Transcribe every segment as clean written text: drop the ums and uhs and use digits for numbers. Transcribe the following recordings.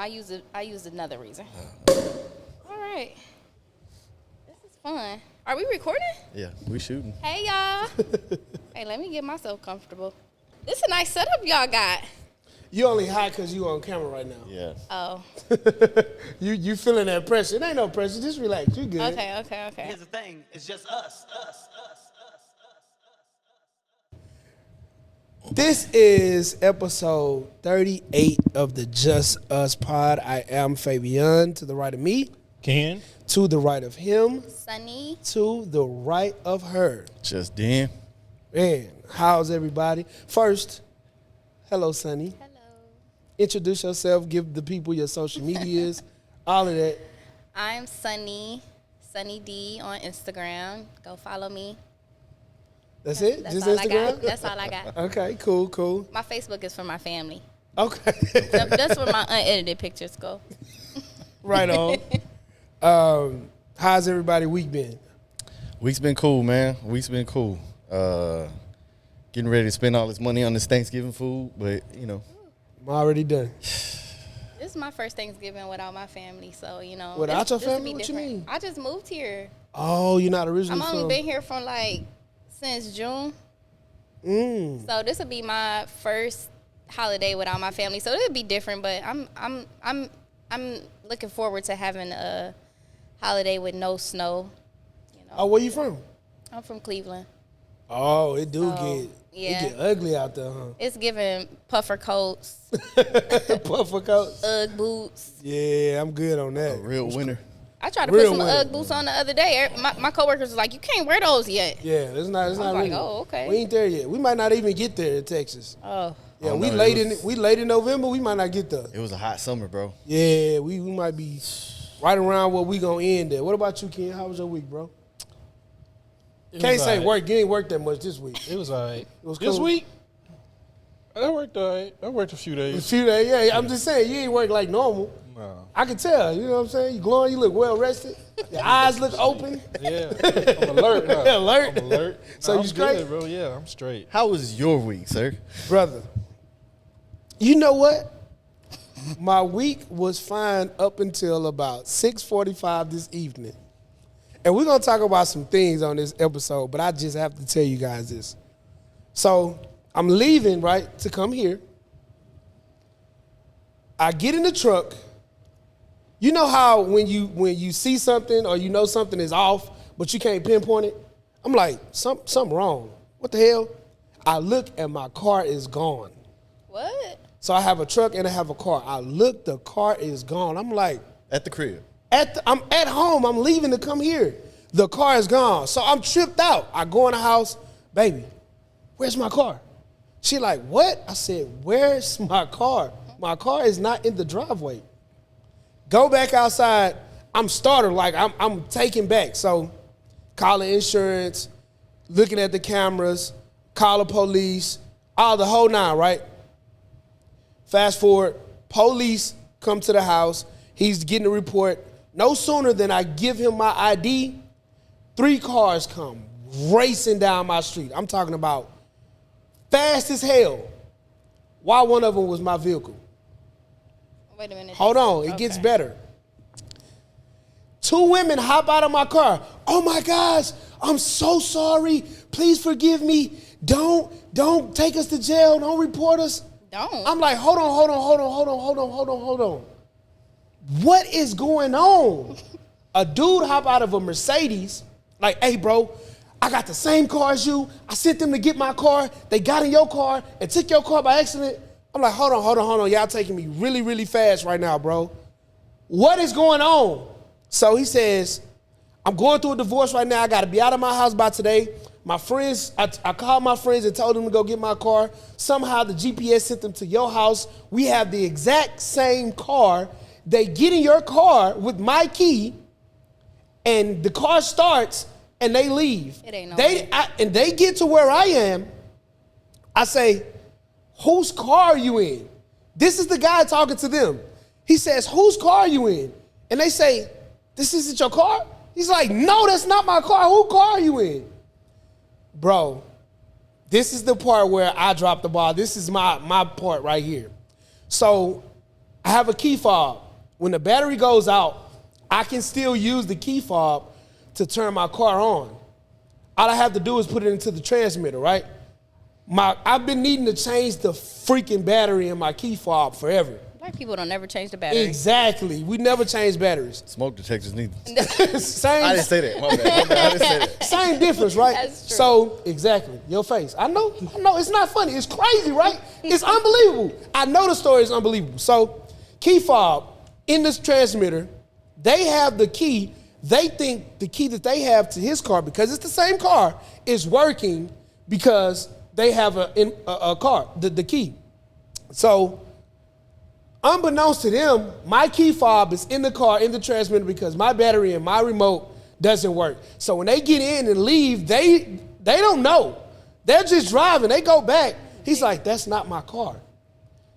I used another reason. All right. This is fun. Are we recording? Yeah, we shooting. Hey, y'all. Hey, let me get myself comfortable. This is a nice setup y'all got. You only hot because you on camera right now. Yeah. Oh. You feeling that pressure. It ain't no pressure. Just relax. You good. Okay. Here's the thing. It's just us. This is episode 38 of the Just Us pod. I am Fabian, to the right of me. Ken. To the right of him. Sunnie. To the right of her. Just Dan. Man, how's everybody? First, hello, Sunnie. Hello. Introduce yourself. Give the people your social medias. All of that. I'm Sunnie D on Instagram. Go follow me. That's it? That's Just all Instagram? I got. That's all I got. Okay, cool. My Facebook is for my family. Okay. That's where my unedited pictures go. Right on. How's everybody week been? Week's been cool, man. Week's been cool. Getting ready to spend all this money on this Thanksgiving food, but, you know. I'm already done. This is my first Thanksgiving without my family, so, you know. Without your this will family? be What you different. mean? I just moved here. Oh, you're not originally I've only been here from, since June. So this will be my first holiday without my family. So it'll be different, but I'm looking forward to having a holiday with no snow. You know. Oh, where you from? I'm from Cleveland. Oh, it do So, it get ugly out there, huh? It's giving puffer coats, Puffer coats. Ugg boots. Yeah, I'm good on that. A real winner. I tried to Real put some winter. Ugg boots on the other day. My coworkers was like, "You can't wear those yet." Yeah, it's not like, really. oh, okay. We ain't there yet. We might not even get there in Texas. Oh, Yeah, Oh, we no, late in November. We might not get there. It was a hot summer, bro. Yeah, we might be right around where we gonna end at. What about you, Ken? How was your week, bro? Can't say work. You ain't worked that much this week. It was all right. It was This cool. week, I worked all right. I worked a few A days. few days, yeah. I'm just saying, you ain't work like normal. No. I can tell, you know what I'm saying? You glowing, you look well rested. Your eyes look open. Yeah. I'm alert, huh? Alert. I'm alert. So No, you I'm straight? good, bro. Yeah, I'm straight. How was your week, sir? Brother, you know what? My week was fine up until about 6:45 this evening. And we're going to talk about some things on this episode, but I just have to tell you guys this. So I'm leaving, right, to come here. I get in the truck. You know how when you see something or you know something is off, but you can't pinpoint it? I'm like, something wrong. What the hell? I look and my car is gone. what? So I have a truck and I have a car. I look, the car is gone. I'm like, At the crib. I'm at home. I'm leaving to come here. The car is gone. So I'm tripped out. I go in the house, baby, where's my car? She like, what? I said, where's my car? My car is not in the driveway. Go back outside. I'm startled, like I'm taken back. So calling insurance, looking at the cameras, call the police, all the whole nine, right? Fast forward, police come to the house. He's getting a report. No sooner than I give him my ID, 3 cars come racing down my street. I'm talking about fast as hell. Why one of them was my vehicle? Wait a minute. Hold on, it gets better. 2 women hop out of my car. Oh my gosh, I'm so sorry. Please forgive me. Don't take us to jail. Don't report us. Don't. I'm like, hold on. What is going on? A dude hop out of a Mercedes, like, hey, bro, I got the same car as you. I sent them to get my car. They got in your car and took your car by accident. I'm like, hold on. Y'all taking me really, really fast right now, bro. What is going on? So he says, I'm going through a divorce right now. I got to be out of my house by today. My friends, I called my friends and told them to go get my car. Somehow the GPS sent them to your house. We have the exact same car. They get in your car with my key, and the car starts, and they leave. It ain't no way. And they get to where I am. I say, whose car are you in? This is the guy talking to them. He says, whose car are you in? And they say, this isn't your car? He's like, no, that's not my car. Whose car are you in? Bro, this is the part where I dropped the ball. This is my part right here. So I have a key fob. When the battery goes out, I can still use the key fob to turn my car on. All I have to do is put it into the transmitter, right? I've been needing to change the freaking battery in my key fob forever. Black people don't never change the battery. Exactly. We never change batteries. Smoke detectors need. Same. I didn't say that. My bad. I didn't say that. Same difference, right? That's true. So, exactly. Your face. I know. It's not funny. It's crazy, right? It's unbelievable. I know the story is unbelievable. So, key fob in this transmitter, they have the key. They think the key that they have to his car, because it's the same car, is working because they have a car, the key. So, unbeknownst to them, my key fob is in the car, in the transmitter, because my battery and my remote doesn't work. So when they get in and leave, they don't know. They're just driving. They go back. He's like, that's not my car.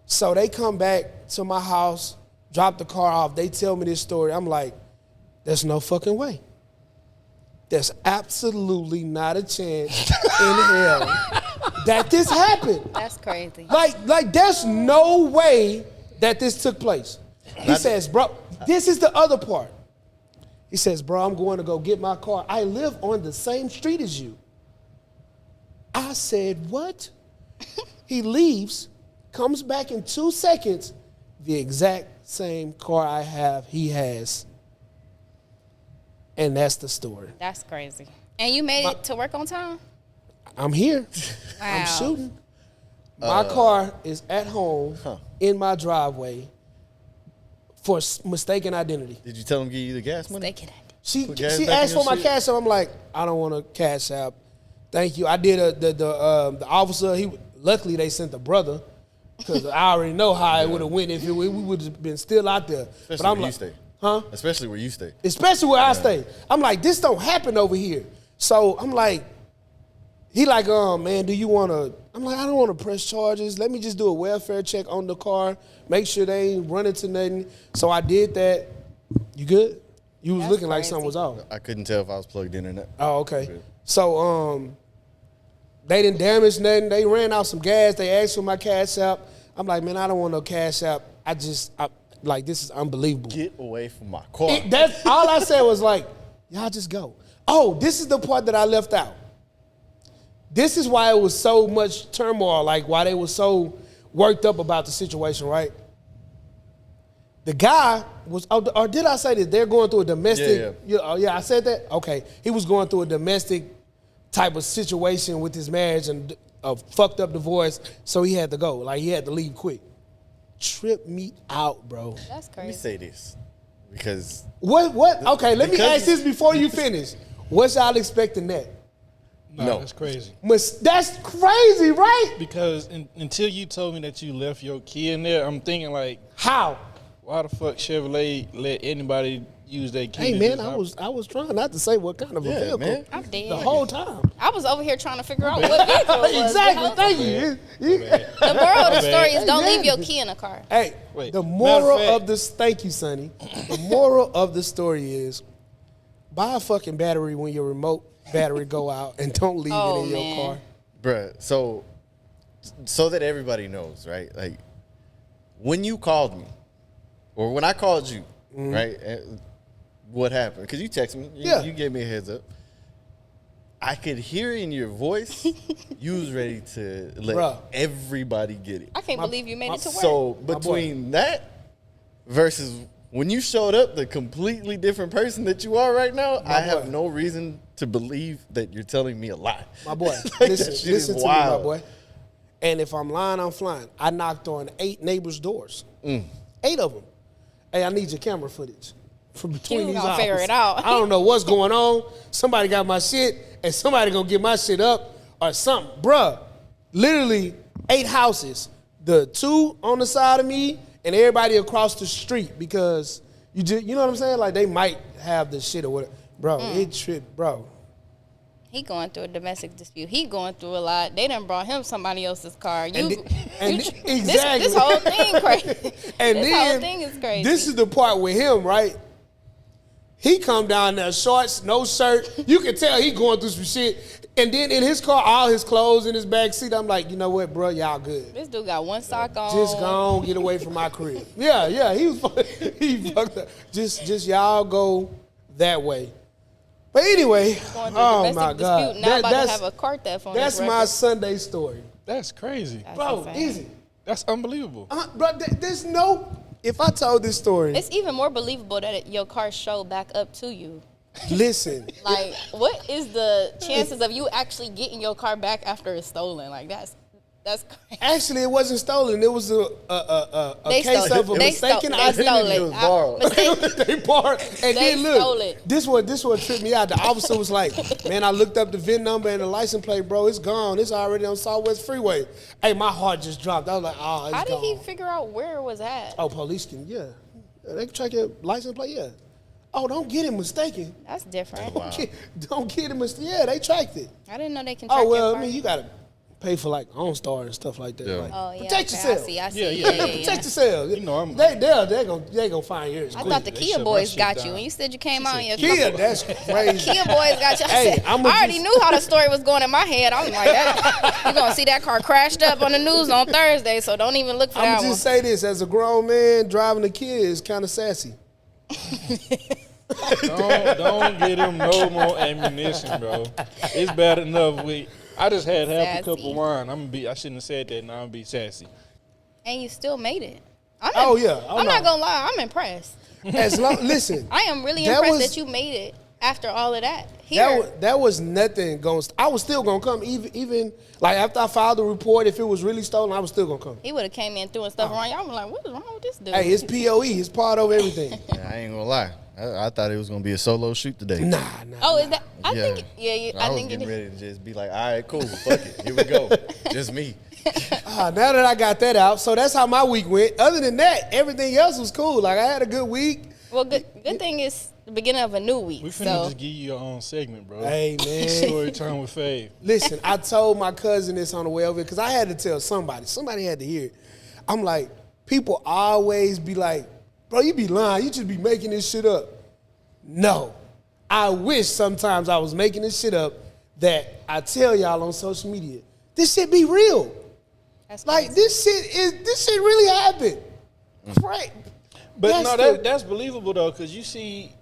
So they come back to my house, drop the car off. They tell me this story. I'm like, there's no fucking way. There's absolutely not a chance in hell that this happened. That's crazy. Like there's no way that this took place. He says, bro, this is the other part. He says, bro, I'm going to go get my car. I live on the same street as you. I said, what? He leaves, comes back in 2 seconds, the exact same car I have, he has. And that's the story. That's crazy. And you made it to work on time? I'm here. Wow. I'm shooting. My car is at home in my driveway for mistaken identity. Did you tell him to give you the gas money? Mistaken identity. She asked for my cash app. I'm like, I don't want a cash app. Thank you. I did the officer. Luckily they sent the brother, because I already know how it would have went if we would have been still out there. Especially but I'm where like, you stay. Huh? Especially where you stay. Especially where I stay. I'm like, this don't happen over here. So I'm like, he like, man, do you want to? I'm like, I don't want to press charges. Let me just do a welfare check on the car, make sure they ain't running to nothing. So I did that. You good? You was That's looking like crazy. something was off. I couldn't tell if I was plugged in or not. Oh, okay. Good. So they didn't damage nothing. They ran out some gas. They asked for my cash app. I'm like, man, I don't want no cash app. Like, this is unbelievable. Get away from my car. That's all I said was like, y'all just go. Oh, this is the part that I left out. This is why it was so much turmoil, like why they were so worked up about the situation, right? The guy was, or did I say that they're going through a domestic? Yeah, I said that? Okay. He was going through a domestic type of situation with his marriage and a fucked up divorce, so he had to go. Like, he had to leave quick. Tripped me out, bro. That's Let me crazy. say this, because What? Okay, let me because- ask this before you finish. What's y'all expecting that? No. That's crazy. That's crazy, right? Because until you told me that you left your key in there, I'm thinking like, How? why the fuck Chevrolet let anybody use their key? Hey to man, just I was trying not to say what kind of a Yeah, vehicle. man. I'm dead. The whole time. I was over here trying to figure out what vehicle it was. Exactly. Thank you. The moral of the story is don't man. leave your key in a car. Hey, Wait, the matter moral of fact- of this. Thank you, Sunnie. The moral of the story is buy a fucking battery when your remote battery go out, and don't leave Oh, it in your man. car. bruh, so that everybody knows, right? Like, when you called me, or when I called you, right? What happened? Because you texted me. Yeah. You gave me a heads up. I could hear in your voice you was ready to let Bruh. everybody get it. I can't believe you made it to work. So between that versus when you showed up, the completely different person that you are right now, I have boy. no reason to believe that you're telling me a lie. My boy, Like, that listen shit is to me, my wild. boy. And if I'm lying, I'm flying. I knocked on 8 neighbors' doors. 8 of them. Hey, I need your camera footage from between You these gonna hours. figure it out. I don't know what's going on. Somebody got my shit, and somebody gonna get my shit up or something. Bruh, literally 8 houses. The 2 on the side of me and everybody across the street, because you know what I'm saying? Like, they might have the shit or whatever. Bro, it tripped, bro. He going through a domestic dispute. He going through a lot. They done brought him somebody else's car. Exactly. This whole thing crazy. And this then whole thing is crazy. This is the part with him, right? He come down there shorts, no shirt. You can tell he going through some shit. And then in his car, all his clothes in his back seat. I'm like, you know what, bro? Y'all good. This dude got one sock on. Just go on, get away from my crib. Yeah, he fucked up. Just y'all go that way. But anyway, Going through oh domestic my dispute. God, Now about to have a car theft on that's his my record. Sunday story, That's crazy. That's bro. insane. Is it? That's unbelievable. Bro, there's no. If I told this story, It's even more believable that your car showed back up to you. listen. Like, what is the chances of you actually getting your car back after it's stolen? Like, that's crazy. Actually, it wasn't stolen. It was a They case stole of a it. They mistaken stole identity. it. was borrowed. They borrowed. And They then look, stole it. this one tripped me out. The officer was like, man, I looked up the VIN number and the license plate, bro. It's gone. It's already on Southwest Freeway. Hey, my heart just dropped. I was like, oh, it's How did gone. he figure out where it was at? Oh, police can, yeah. They can track your license plate, yeah. Oh, don't get it mistaken. That's different. Don't get it mistaken. Yeah, they tracked it. I didn't know they can track Oh, well, your I car. mean, you got to pay for like OnStar and stuff like that. Yeah. Like, Oh, yeah. protect okay, yourself. I see. Yeah. Protect yourself. You know, they gonna find yours. I quick. thought the They Kia shut my boys shit got down. you. When you said you came out in your Kia, car. that's crazy. Kia boys got you. I, Hey, said, I'ma I already just- knew how the story was going in my head. I was like, that, you're going to see that car crashed up on the news on Thursday, so don't even look for I'm that gonna one. just say this: as a grown man driving a Kia is kind of sassy. Don't get him no more ammunition, bro. It's bad enough. I just had half a cup Sassy. of wine. I shouldn't have said that. Now I'm gonna be sassy. And you still made it. Oh, yeah. Oh, I'm not no. going to lie. I'm impressed. Listen, I am really That impressed was- that you made it after all of that. Here. that was nothing going. I was still gonna come, even like after I filed the report. If it was really stolen, I was still gonna come. He would have came in throwing stuff around. Y'all were like, what is wrong with this dude? Hey, it's POE. It's part of everything. Yeah, I ain't gonna lie. I thought it was gonna be a solo shoot today. Nah. Oh, is that? I Yeah. think, yeah, I I was think it getting is. ready to just be like, all right, cool, fuck it, here we go, just me. Now that I got that out, so that's how my week went. Other than that, everything else was cool. Like I had a good week. Well, good thing is the beginning of a new week. We finna So just give you your own segment, bro. Hey man, Story time with Fave. listen, I told my cousin this on the way over because I had to tell somebody. Somebody had to hear it. I'm like, people always be like, bro, you be lying. You just be making this shit up. No. I wish sometimes I was making this shit up that I tell y'all on social media. This shit be real. that's Like crazy. this shit really happened. Right. But no, that's believable though, because you see,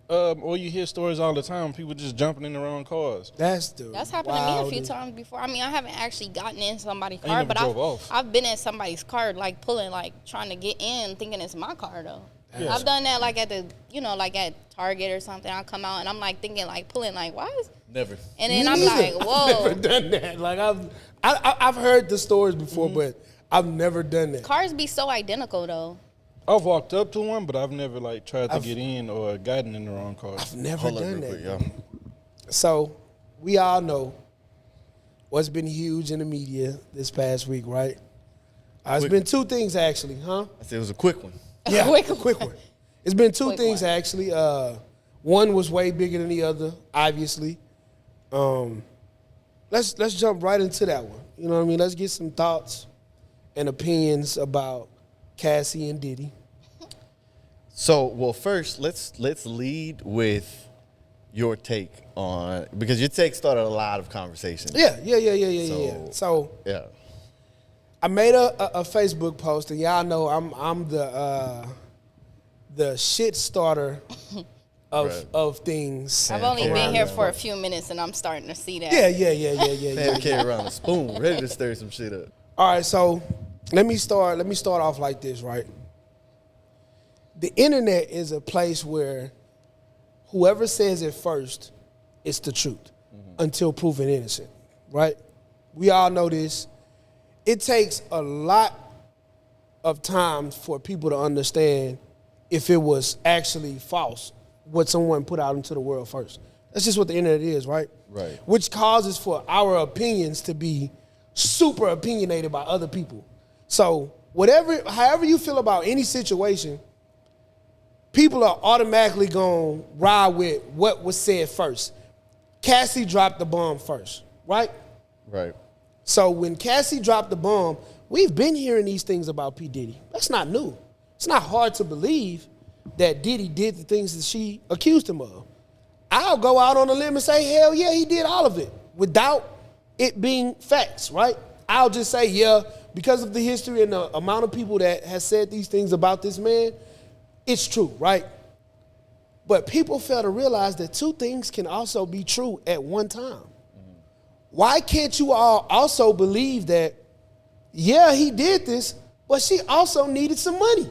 or you hear stories all the time. People just jumping in the wrong cars. That's happened to me a few times before. I mean, I haven't actually gotten in somebody's you car, never but drove off. I've been in somebody's car, like pulling, like trying to get in, thinking it's my car though. Yeah. I've done that like at the, like at Target or something. I'll come out and I'm like thinking, like pulling, like why is? Never. And then Me I'm neither. like, I've never whoa. done that. Like I've heard the stories before, but I've never done that. Cars be so identical though. I've walked up to one, but I've never like tried to get in or gotten in the wrong car. I've never Hold up done real that. quick, y'all. So we all know what's been huge in the media this past week, right? It's Quick. been two things actually, huh? I said it was a quick one. Yeah, Quick quick one. It's been two Quick things one. actually. One was way bigger than the other, obviously. Let's jump right into that one. You know what I mean? Let's get some thoughts and opinions about Cassie and Diddy. So, well, first let's lead with your take on, because your take started a lot of conversations. Yeah. So Yeah. I made a Facebook post, and y'all know I'm the shit starter of Right. of things. I've only around been here this for a motherfucker. few minutes and I'm starting to see that. Yeah. Man carry around a spoon, ready to stir some shit up. All right, so let me start off like this, right? The internet is a place where whoever says it first, it's the truth until proven innocent, right? We all know this. It takes a lot of time for people to understand if it was actually false, what someone put out into the world first. That's just what the internet is, right? Right. Which causes for our opinions to be super opinionated by other people. So however you feel about any situation, people are automatically going to ride with what was said first. Cassie dropped the bomb first, right? Right. So when Cassie dropped the bomb, we've been hearing these things about P. Diddy. That's not new. It's not hard to believe that Diddy did the things that she accused him of. I'll go out on a limb and say, hell yeah, he did all of it. without it being facts, right? I'll just say, yeah, because of the history and the amount of people that has said these things about this man, it's true, right? But people fail to realize that two things can also be true at one time. Why can't you all also believe that, yeah, he did this, but she also needed some money?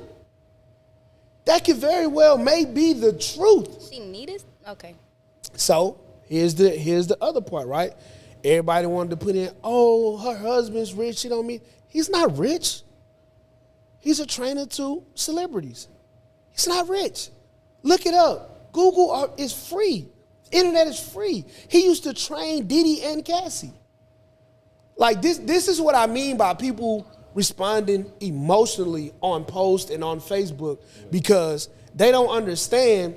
That could very well may be the truth. She needed? Okay. So here's the other part, right? Everybody wanted to put in, oh, her husband's rich. She don't mean he's not rich. He's a trainer to celebrities. He's not rich. Look it up. Google is free. Internet is free. He used to train Diddy and Cassie. Like this is what I mean by people responding emotionally on posts and on Facebook because they don't understand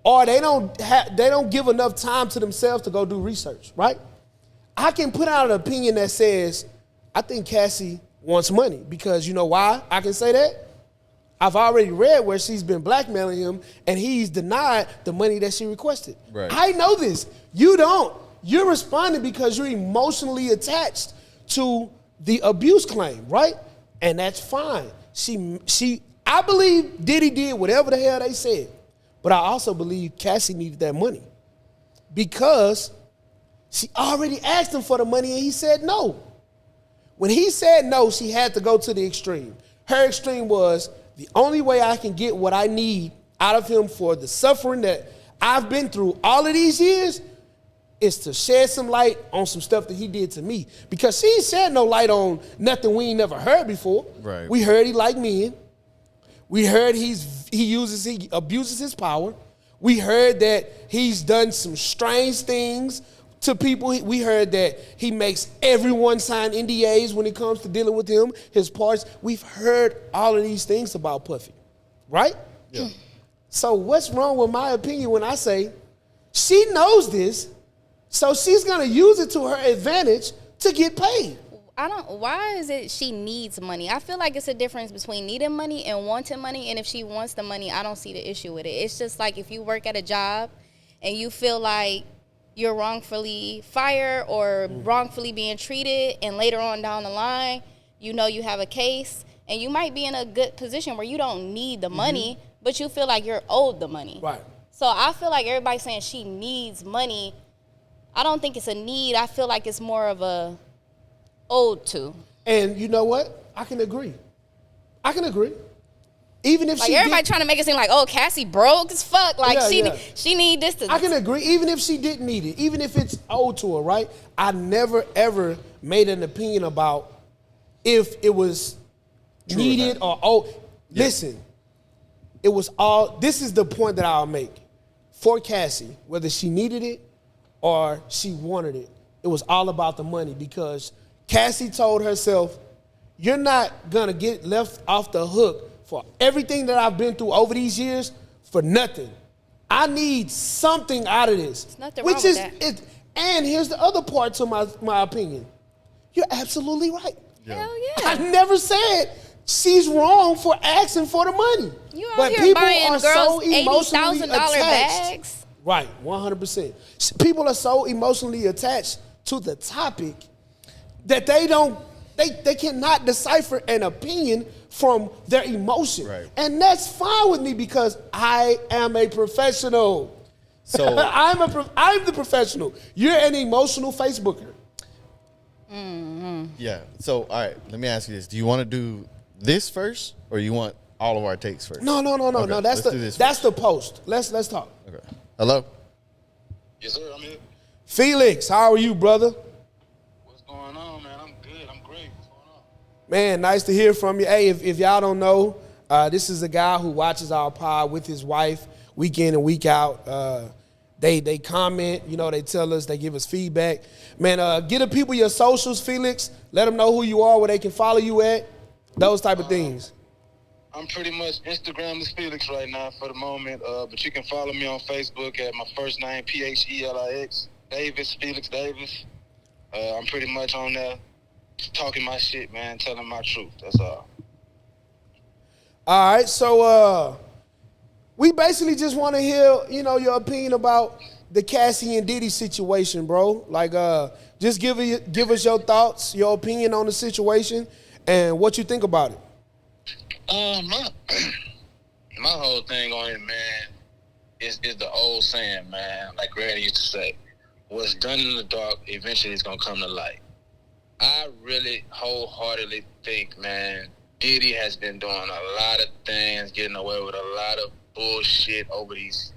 or they don't give enough time to themselves to go do research, right? I can put out an opinion that says, I think Cassie wants money because you know why I can say that? I've already read where she's been blackmailing him and he's denied the money that she requested. Right. I know this. You don't. You're responding because you're emotionally attached to the abuse claim, right? And that's fine. I believe Diddy did whatever the hell they said, but I also believe Cassie needed that money because she already asked him for the money and he said no. When he said no, she had to go to the extreme. Her extreme was the only way I can get what I need out of him for the suffering that I've been through all of these years is to shed some light on some stuff that he did to me. Because she ain't shed no light on nothing we ain't never heard before. Right. We heard he like men. We heard he abuses his power. We heard that he's done some strange things to people. We heard that he makes everyone sign NDAs when it comes to dealing with him, his parts. We've heard all of these things about Puffy, right? Yeah. So what's wrong with my opinion when I say she knows this, so she's going to use it to her advantage to get paid? Why is it she needs money? I feel like it's a difference between needing money and wanting money, and if she wants the money, I don't see the issue with it. It's just like if you work at a job and you feel like you're wrongfully fired or wrongfully being treated, and later on down the line, you know you have a case, and you might be in a good position where you don't need the money, but you feel like you're owed the money. Right. So I feel like everybody's saying she needs money. I don't think it's a need. I feel like it's more of a owed to. And you know what? I can agree. Even if like everybody trying to make it seem like, oh, Cassie broke as fuck. Like she need this to. I can agree. Even if she didn't need it, even if it's owed to her, right? I never ever made an opinion about if it was needed or owed. Yeah. Listen, it was all. This is the point that I'll make for Cassie, whether she needed it or she wanted it. It was all about the money because Cassie told herself, "You're not gonna get left off the hook for everything that I've been through over these years for nothing. I need something out of this." There's nothing wrong with that. And here's the other part to my opinion. You're absolutely right. Hell yeah. I never said she's wrong for asking for the money. You out here buying girls so $80,000 bags. Right, 100%. People are so emotionally attached to the topic that they cannot decipher an opinion from their emotion. Right. And that's fine with me because I am a professional. So I'm the professional. You're an emotional Facebooker. Mm-hmm. Yeah. So, all right, let me ask you this. Do you want to do this first or you want all of our takes first? No. Okay, no, that's the post. Let's talk. Okay. Hello? Yes, sir. I'm here. Felix, how are you, brother? What's going on, man? I'm good. I'm great. What's going on? Man, nice to hear from you. Hey, if y'all don't know, this is a guy who watches our pod with his wife week in and week out. They comment, they tell us, they give us feedback. Man, get the people your socials, Felix. Let them know who you are, where they can follow you at, those type of things. I'm pretty much Instagram is Felix right now for the moment, but you can follow me on Facebook at my first name, Phelix, Felix Davis. I'm pretty much on there talking my shit, man, telling my truth. That's all. All right, so we basically just want to hear, your opinion about the Cassie and Diddy situation, bro? Like, just give us your thoughts, your opinion on the situation, and what you think about it. My whole thing on it, man, is the old saying, man. Like Granny used to say, "What's done in the dark eventually is gonna come to light." I really wholeheartedly think, man, Diddy has been doing a lot of things, getting away with a lot of bullshit over these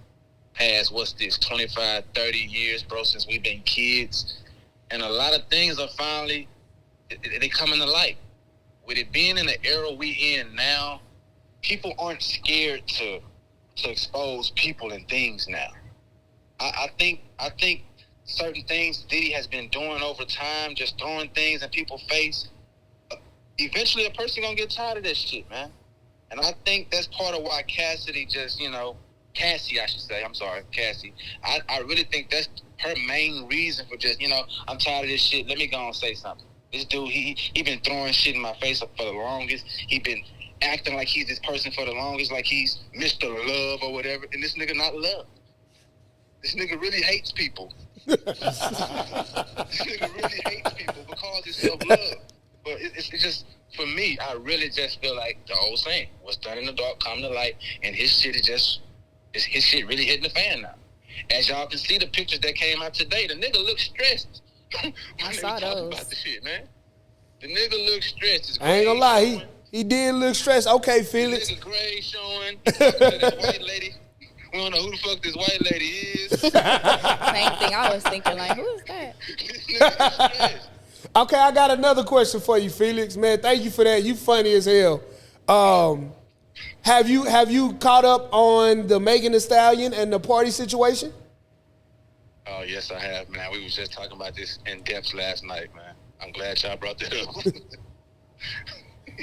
past, 25, 30 years, bro, since we've been kids. And a lot of things are finally, they coming to light. With it being in the era we in now, people aren't scared to expose people and things now. I think certain things Diddy has been doing over time, just throwing things in people's face, eventually a person gonna get tired of this shit, man. And I think that's part of why Cassie, I should say, I'm sorry, Cassie. I really think that's her main reason for just, I'm tired of this shit. Let me go and say something. This dude, he been throwing shit in my face for the longest. He been acting like he's this person for the longest, like he's Mr. Love or whatever. And this nigga not love. This nigga really hates people. This nigga really hates people because it's self-love. But it's just, for me, I really just feel like the old saying, what's done in the dark come to light, and his shit is just, his shit really hitting the fan now. As y'all can see the pictures that came out today, the nigga looks stressed. I saw those. About the shit, man. The nigga looks stressed. I ain't gonna lie, he did look stressed. Okay, Felix. The nigga gray showing. This white lady. We don't know who the fuck this white lady is. Same thing I was thinking, like, who is that? This nigga is stressed. Okay, I got another question for you, Felix. Man, thank you for that. You funny as hell. Have you caught up on the Megan Thee Stallion and the Pardi situation? Oh, yes, I have, man. We was just talking about this in depth last night, man. I'm glad y'all brought that up.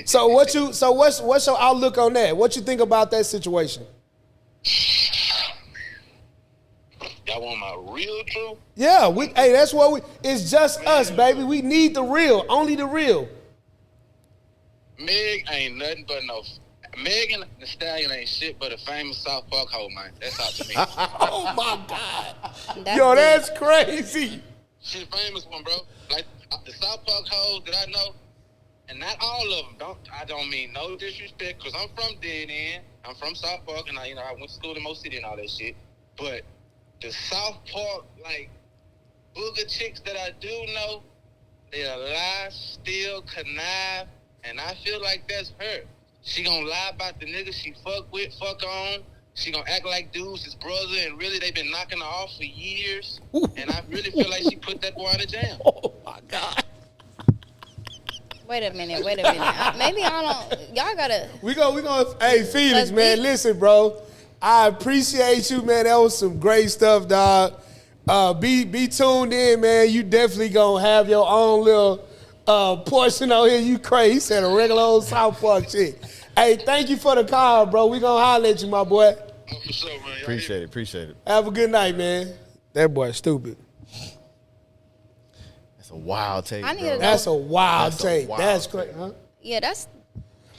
So what's your outlook on that? What you think about that situation? Y'all want my real truth? Yeah, hey, that's what it's just us, baby. We need the real, only the real. Meg ain't nothing but Megan Thee Stallion ain't shit but a famous South Park hoe, man. That's out to me. Oh my God. That's crazy. She's a famous one, bro. Like the South Park hoes that I know, and not all of them. I don't mean no disrespect, because I'm from Dead End. I'm from South Park, and I went to school in Mo City and all that shit. But the South Park, like, booger chicks that I do know, they lie, steal, connive, and I feel like that's her. She gonna lie about the nigga she fuck with, fuck on. She gonna act like dude's his brother, and really they been knocking her off for years. Ooh. And I really feel like she put that boy in a jam. Oh my God. Wait a minute. Maybe I don't. Y'all gotta. We gonna. Hey, Felix, man, listen, bro. I appreciate you, man. That was some great stuff, dog. Be tuned in, man. You definitely gonna have your own little portion out here. You crazy. He said a regular old South Park chick. Hey, thank you for the call, bro. We gonna holler at you, my boy. Oh, for sure, man. Appreciate it. Have a good night, man. That boy's stupid. That's a wild take, bro. That's a wild take. That's crazy, huh? Yeah, that's.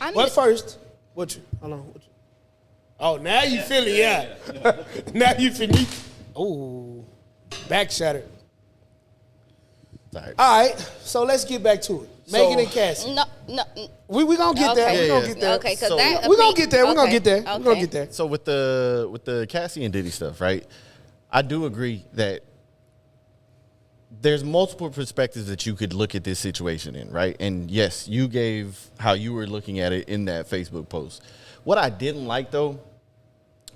What first? What you? Hold on. What you? Oh, now you feel it, yeah. Now you feel it. Ooh, back shattered. All right, so let's get back to it. Megan and Cassie. No. We gonna get there. We gonna get there. Okay, because we gonna get there. We gonna get there. We gonna get there. So with the Cassie and Diddy stuff, right? I do agree that there's multiple perspectives that you could look at this situation in, right? And yes, you gave how you were looking at it in that Facebook post. What I didn't like, though,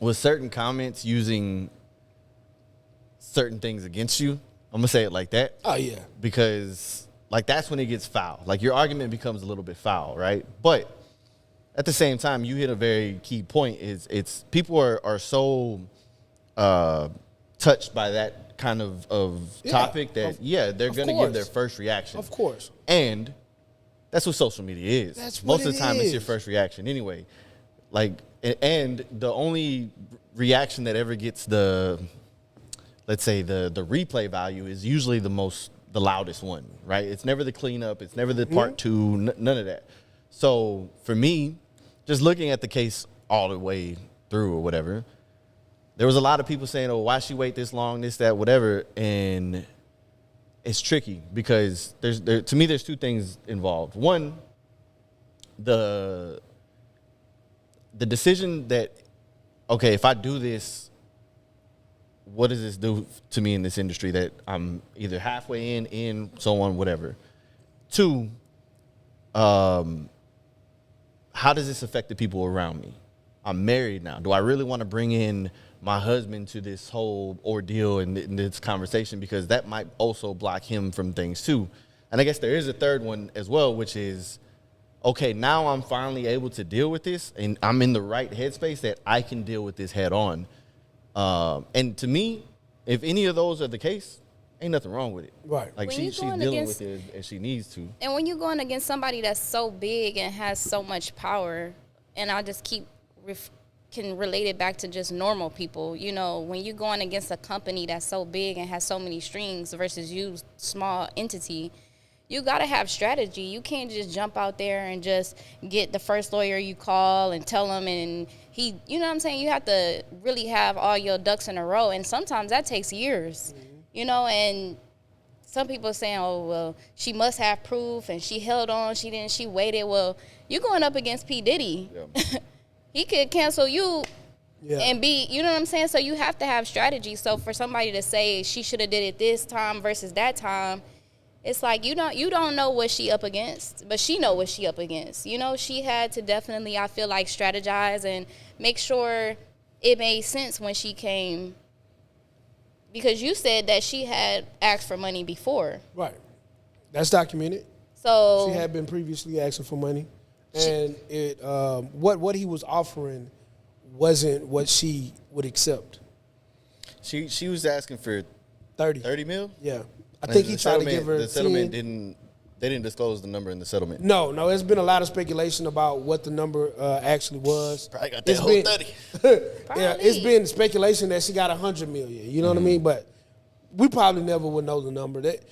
was certain comments using certain things against you. I'm going to say it like that. Oh, yeah. Because, like, that's when it gets foul. Like, your argument becomes a little bit foul, right? But at the same time, you hit a very key point. It's people are so touched by that kind of topic that, they're going to give their first reaction. Of course. And that's what social media is. That's what Most of the time, it's your first reaction anyway. Like, and the only reaction that ever gets let's say the replay value is usually the loudest one, right? It's never the cleanup. It's never the part two, none of that. So for me, just looking at the case all the way through or whatever, there was a lot of people saying, "Oh, why she wait this long? This, that, whatever." And it's tricky because to me there's two things involved. One, the decision that, okay, if I do this, what does this do to me in this industry that I'm either halfway in, so on, whatever. Two, how does this affect the people around me? I'm married now. Do I really want to bring in my husband to this whole ordeal and this conversation? Because that might also block him from things too. And I guess there is a third one as well, which is, okay, now I'm finally able to deal with this and I'm in the right headspace that I can deal with this head on. And to me, if any of those are the case, ain't nothing wrong with it. Right. Like she's dealing with it as she needs to. And when you're going against somebody that's so big and has so much power, and I just can relate it back to just normal people. You know, when you're going against a company that's so big and has so many strings versus you, small entity, you got to have strategy. You can't just jump out there and just get the first lawyer you call and tell him, and he, you know what I'm saying? You have to really have all your ducks in a row, and sometimes that takes years, you know, and some people are saying, oh, well, she must have proof, and she held on, she waited. Well, you're going up against P. Diddy. Yeah. He could cancel you and be, you know what I'm saying? So you have to have strategy. So for somebody to say she should have did it this time versus that time, it's like you don't know what she up against, but she know what she up against. You know, she had to definitely, I feel like, strategize and make sure it made sense when she came. Because you said that she had asked for money before. Right. That's documented. So she had been previously asking for money. And what he was offering wasn't what she would accept. She was asking for 30 mil? Yeah. I think he tried to give her the settlement 10. They didn't disclose the number in the settlement. No, there's been a lot of speculation about what the number actually was. Probably got that whole 30. Yeah, it's been speculation that she got 100 million. You know what I mean? But we probably never would know the number. That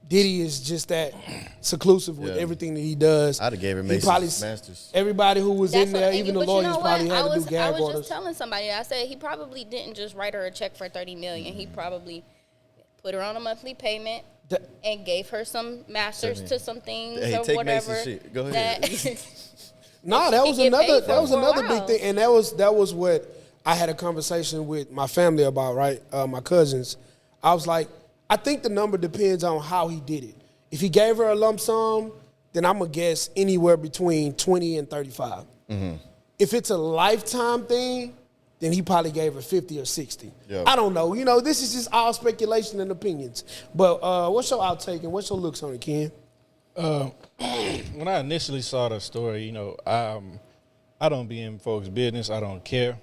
Diddy is just that seclusive with everything that he does. I'd have gave her Masters. Everybody who was in there, even the lawyers, probably had to do gag orders. I was just telling somebody, I said he probably didn't just write her a check for $30 million. He probably put her on a monthly payment and gave her some masters to some things or whatever. Shit. Go ahead. No, that was another big thing, and that was what I had a conversation with my family about. Right, my cousins. I was like, I think the number depends on how he did it. If he gave her a lump sum, then I'm going to guess anywhere between 20 and 35. Mm-hmm. If it's a lifetime thing, then he probably gave her 50 or 60. Yep. I don't know. You know, this is just all speculation and opinions. But what's your outtake and what's your looks on it, Ken? When I initially saw the story, you know, I don't be in folks' business. I don't care.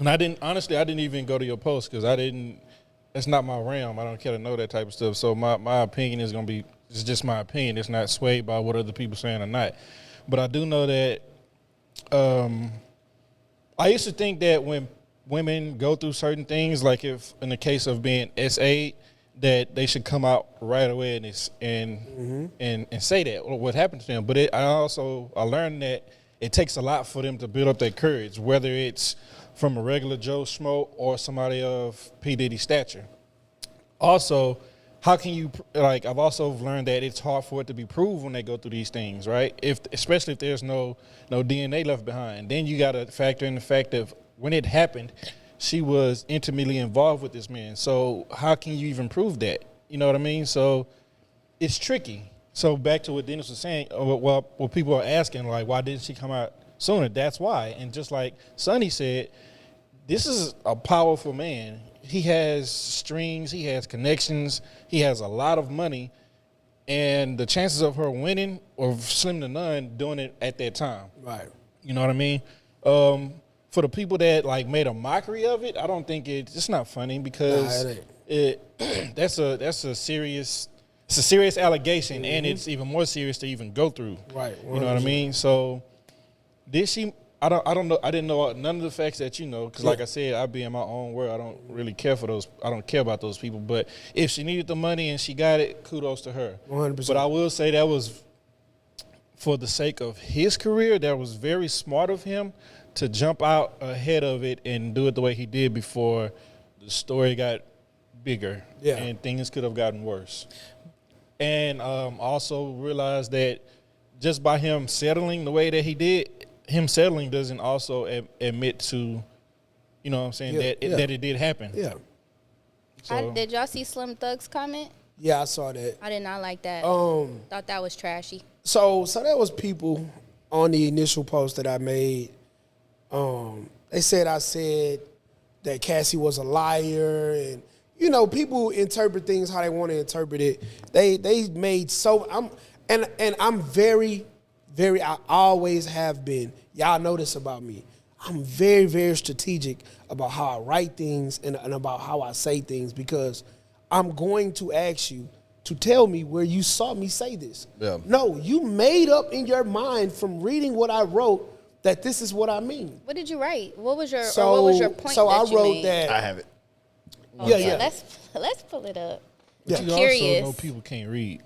And I didn't even go to your post because that's not my realm. I don't care to know that type of stuff. So my opinion is going to be, it's just my opinion. It's not swayed by what other people saying or not. But I do know that I used to think that when women go through certain things, like if in the case of being SA, that they should come out right away and say that or what happened to them. But I learned that it takes a lot for them to build up their courage, whether it's from a regular Joe Schmo or somebody of P. Diddy stature. Also, how can you, like, I've also learned that it's hard for it to be proved when they go through these things, right? Especially if there's no DNA left behind. Then you got to factor in the fact that when it happened, she was intimately involved with this man. So how can you even prove that? You know what I mean? So it's tricky. So back to what Dennis was saying, what people are asking, like, why didn't she come out sooner? That's why. And just like Sunnie said, this is a powerful man. He has strings, he has connections, he has a lot of money, and the chances of her winning are slim to none doing it at that time. Right. You know what I mean? For the people that like made a mockery of it, I don't think it's not funny because that's a serious allegation, and it's even more serious to even go through. Right. 100%. You know what I mean? So did she? I don't know. I didn't know none of the facts that you know, because like I said, I be in my own world. I don't really care for those. I don't care about those people. But if she needed the money and she got it, kudos to her. 100%. But I will say that was for the sake of his career. That was very smart of him to jump out ahead of it and do it the way he did before the story got bigger and things could have gotten worse. And also realize that just by him settling the way that he did, him settling doesn't also admit to, you know what I'm saying, that it did happen. Yeah. So, Did y'all see Slim Thug's comment? Yeah, I saw that. I did not like that. Thought that was trashy. So that was people on the initial post that I made. They said I said that Cassie was a liar, and you know, people interpret things how they want to interpret it. They made I'm very, very, I always have been. Y'all know this about me. I'm very, very strategic about how I write things and about how I say things, because I'm going to ask you to tell me where you saw me say this. Yeah. No, you made up in your mind from reading what I wrote that this is what I mean. What did you write? What was your point? So that I you wrote made? that. I have it. Yeah. Let's pull it up. but I'm you curious. also know people can't read.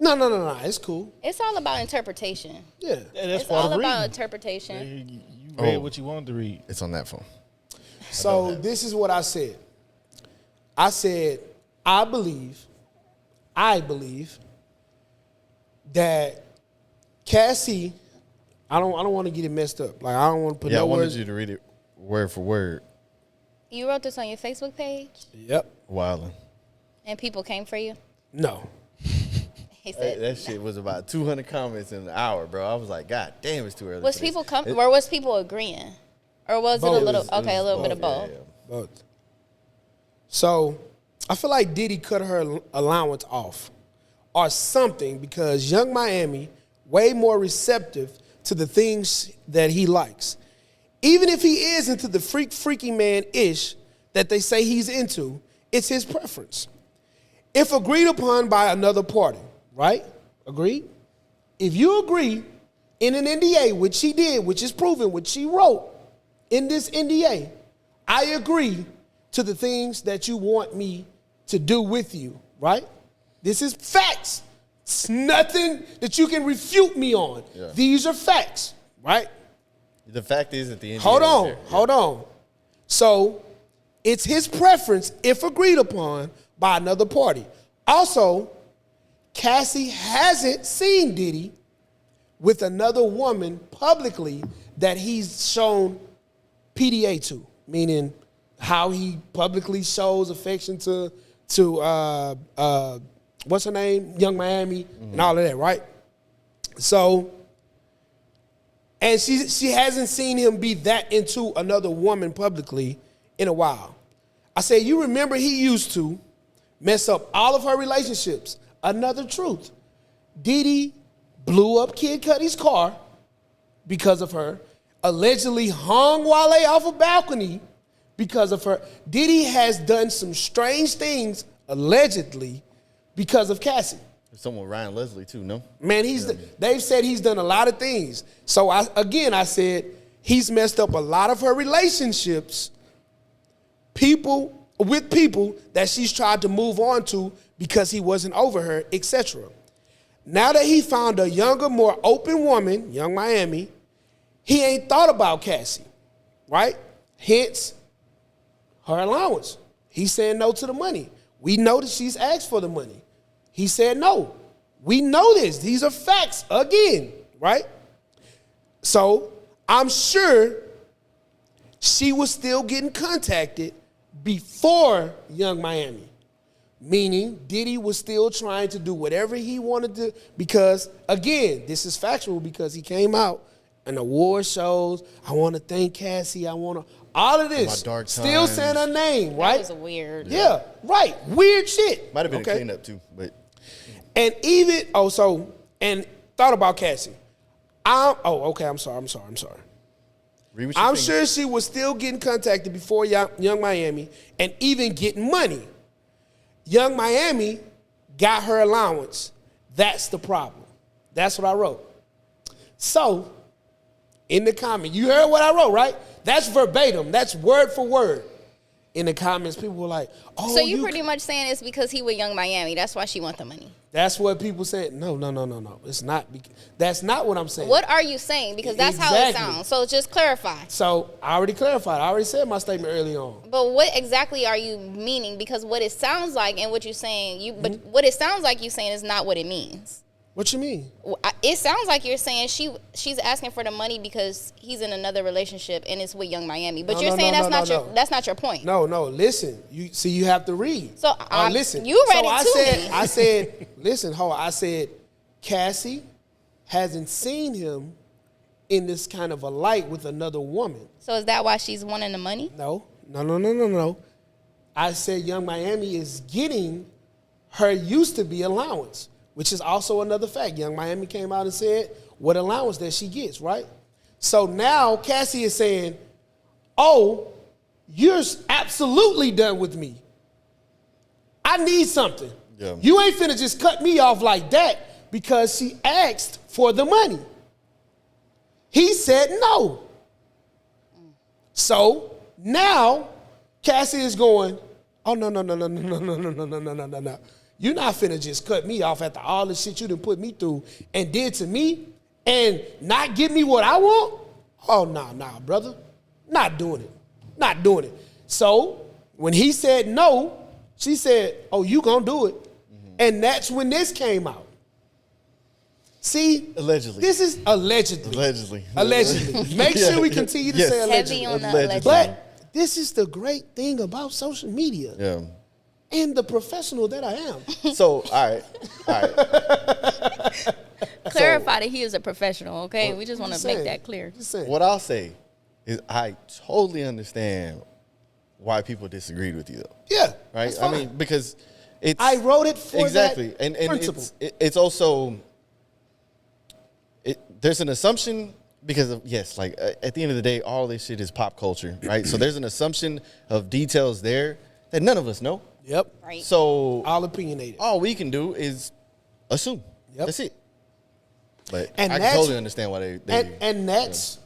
No. It's cool. It's all about interpretation. Yeah. That's It's part all of about reading. interpretation. You read what you wanted to read. It's on that phone. So this is what I said. I said, I believe that Cassie, I don't want to get it messed up. Like, I don't want to put Yeah, I no wanted words. you to read it word for word. You wrote this on your Facebook page, Yep. Wildin'. and people came for you. No. He said, That shit was about 200 comments in an hour, bro. I was like, God damn, it's too early. was for this. people or was people agreeing, or was Both. it a little? It was A little bit of both, both. yeah. But so I feel like Diddy cut her allowance off or something, because Young Miami way more receptive to the things that he likes. Even if he is into the freaky man-ish that they say he's into, it's his preference. If agreed upon by another party, right? Agreed? If you agree in an NDA, which she did, which is proven, which she wrote in this NDA, I agree to the things that you want me to do with you, right? This is facts. It's nothing that you can refute me on. Yeah. These are facts, right? The fact is at the end. Hold on. So it's his preference if agreed upon by another party. Also, Cassie hasn't seen Diddy with another woman publicly that he's shown PDA to, meaning how he publicly shows affection to what's her name, Young Miami, and all of that, right? So, and she hasn't seen him be that into another woman publicly in a while. I said, you remember he used to mess up all of her relationships. Another truth. Diddy blew up Kid Cudi's car because of her, allegedly hung Wale off a balcony because of her. Diddy has done some strange things, allegedly, because of Cassie. Someone Ryan Leslie too, no? Man, they've said he's done a lot of things. So I said he's messed up a lot of her relationships, with people that she's tried to move on to because he wasn't over her, etc. Now that he found a younger, more open woman, Young Miami, he ain't thought about Cassie, right? Hence, her allowance. He's saying no to the money. We know that she's asked for the money. He said no. We know this. These are facts again, right? So I'm sure she was still getting contacted before Young Miami, meaning Diddy was still trying to do whatever he wanted to, because, again, this is factual, because he came out and award shows, I want to thank Cassie, all of this, My dark still times. saying her name, right? That was weird. Yeah, right. Weird shit. Might have been Okay? a cleanup too, but And even and thought about Cassie. I'm sorry. read what you I'm think. sure she was still getting contacted before Young Miami and even getting money. Young Miami got her allowance. That's the problem. That's what I wrote. So, in the comment, you heard what I wrote, right? That's verbatim. That's word for word. in the comments, people were like, "Oh, So you pretty much saying it's because he with Young Miami. That's why she want the money. That's what people said. No. It's not. That's not what I'm saying. What are you saying? Because that's how it Exactly. sounds. So just clarify. So I already clarified. I already said my statement early on. But what exactly are you meaning? Because what it sounds like and what you're saying, but what it sounds like you saying is not what it means. What you mean? It sounds like you're saying she's asking for the money because he's in another relationship and it's with Young Miami. But you're saying that's not your point. No. Listen. You have to read. So listen. You read so it to me. I said, listen, I said, Cassie hasn't seen him in this kind of a light with another woman. So is that why she's wanting the money? No. I said Young Miami is getting her used to be allowance, which is also another fact. Young Miami came out and said what allowance that she gets, right? So now Cassie is saying, oh, you're absolutely done with me. I need something. Yeah. You ain't finna just cut me off like that because she asked for the money. He said no. So now Cassie is going, oh, no. You're not finna just cut me off after all the shit you done put me through and did to me and not give me what I want? Oh, nah, brother. Not doing it. So when he said no, she said, oh, you gonna do it. Mm-hmm. And that's when this came out. See? Allegedly. This is allegedly. Make sure we continue to say allegedly. Heavy on the allegedly. But this is the great thing about social media. Yeah. And the professional that I am. So, all right. Clarify that he is a professional, okay? We just want to Just make saying. that clear. Just saying. What I'll say is I totally understand why people disagreed with you, though. Yeah. Right? that's I fine. mean, because it's... I wrote it for exactly. that And principle. it's also... there's an assumption because of, yes, like at the end of the day, all this shit is pop culture, right? So there's an assumption of details there that none of us know. Yep. Right. So All opinionated. all we can do is assume. Yep. That's it. But And I can that's- totally understand why they And that's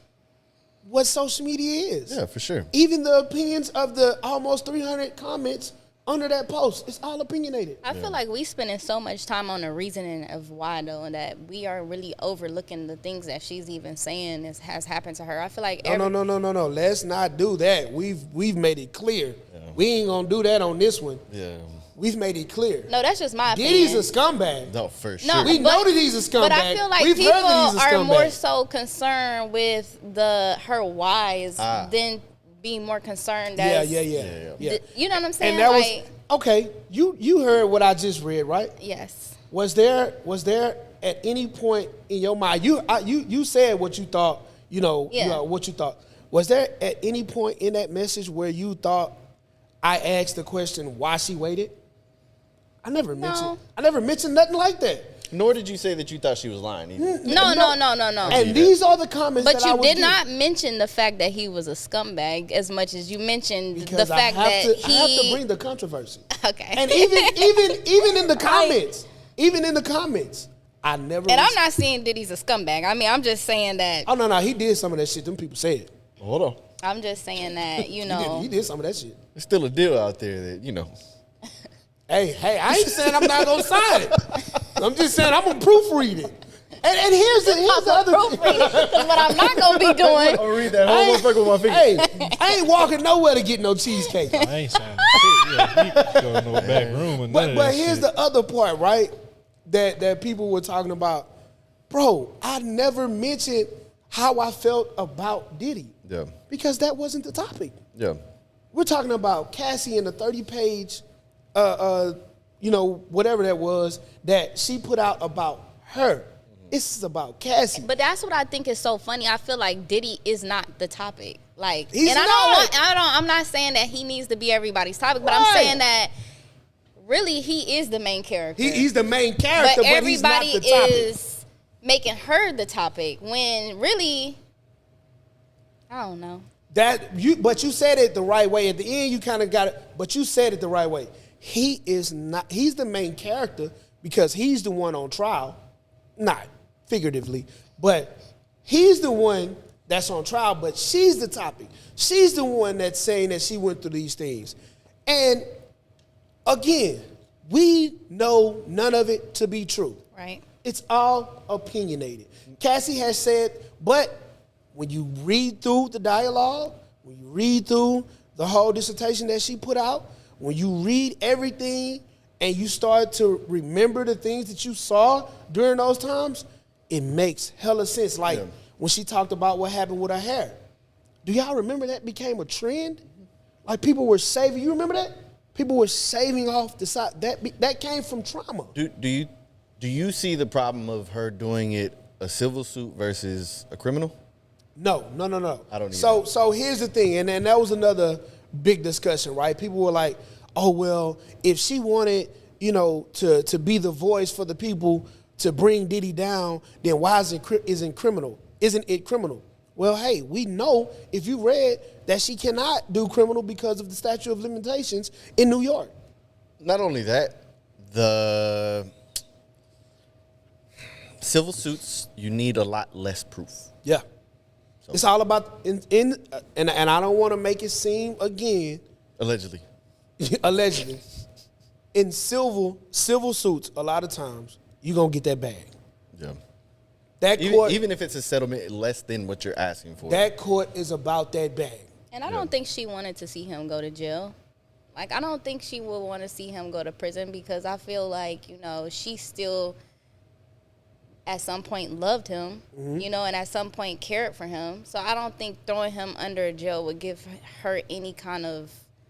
what social media is. yeah, for sure. Even the opinions of the almost 300 comments under that post, it's all opinionated. I feel like we spending so much time on the reasoning of why, though, and that we are really overlooking the things that she's even saying has happened to her. I feel like No. Let's not do that. We've made it clear. We ain't gonna do that on this one. Yeah. We've made it clear. No, that's just my opinion. Diddy's a scumbag. No, for sure. No, We know that he's a scumbag. But I feel like We've people heard that he's a are more scumbag. so concerned with her whys than being more concerned as Yeah. You know what I'm saying? And that like, was okay. You heard what I just read, right? yes. Was there at any point in your mind you said what you thought, what you thought. Was there at any point in that message where you thought I asked the question why she waited? I never mentioned nothing like that. Nor did you say that you thought she was lying either. No. And these are the comments But that I you would did get. not mention the fact that he was a scumbag as much as you mentioned Because the fact I have that to, I have to bring the controversy. Okay. And even in the comments, I never. And I'm not saying Diddy's a scumbag. I mean, I'm just saying that. Oh no, he did some of that shit. Them people said. Hold on. I'm just saying that He did some of that shit. There's still a deal out there that, Hey, I ain't saying I'm not gonna sign it. I'm just saying I'm gonna proofread it. And here's the other Because what I'm not gonna be doing. I'll read that whole motherfucker with my finger. Hey, I ain't walking nowhere to get no cheesecake. I ain't signing shit. Yeah, you go in no back room and none of But that here's shit. the other part, right? That people were talking about. Bro, I never mentioned how I felt about Diddy. Yeah. Because that wasn't the topic. Yeah. We're talking about Cassie and the 30-page, whatever that was, that she put out about her. This is about Cassie. But that's what I think is so funny. I feel like Diddy is not the topic. Like, He's and not. I'm not saying that he needs to be everybody's topic, but I'm Right. saying that really he is the main character. He's the main character, but he's not everybody the topic. is making her the topic when really, I don't know. But you said it the right way. At the end, you kind of got it, but you said it the right way. He is not. He's the main character because he's the one on trial, not figuratively, but he's the one that's on trial, but she's the topic. She's the one that's saying that she went through these things. And again, we know none of it to be true. Right. It's all opinionated. Cassie has said, but when you read through the dialogue, when you read through the whole dissertation that she put out, when you read everything and you start to remember the things that you saw during those times, it makes hella sense. Like when she talked about what happened with her hair. Do y'all remember that became a trend? Like people were saving, you remember that? People were saving off the side. That came from trauma. Do you see the problem of her doing it a civil suit versus a criminal? No. I don't either. So here's the thing, and that was another big discussion, right? People were like, oh, well, if she wanted, to be the voice for the people to bring Diddy down, then why isn't it criminal? Well, hey, we know, if you read, that she cannot do criminal because of the statute of limitations in New York. Not only that, the civil suits, you need a lot less proof. Yeah. So. It's all about, and I don't want to make it seem, again. Allegedly. In civil suits, a lot of times, you're going to get that bag. Yeah. That court, even if it's a settlement less than what you're asking for. That court is about that bag. And I don't think she wanted to see him go to jail. Like, I don't think she would want to see him go to prison because I feel like, she still at some point loved him, and at some point cared for him. So I don't think throwing him under jail would give her any kind of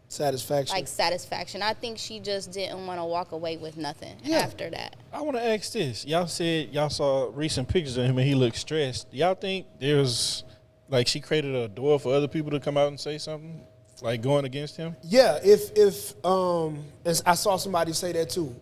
satisfaction. I think she just didn't want to walk away with nothing after that. I want to ask this. Y'all said y'all saw recent pictures of him and he looked stressed. Y'all think there's, she created a door for other people to come out and say something, going against him? Yeah, if I saw somebody say that too.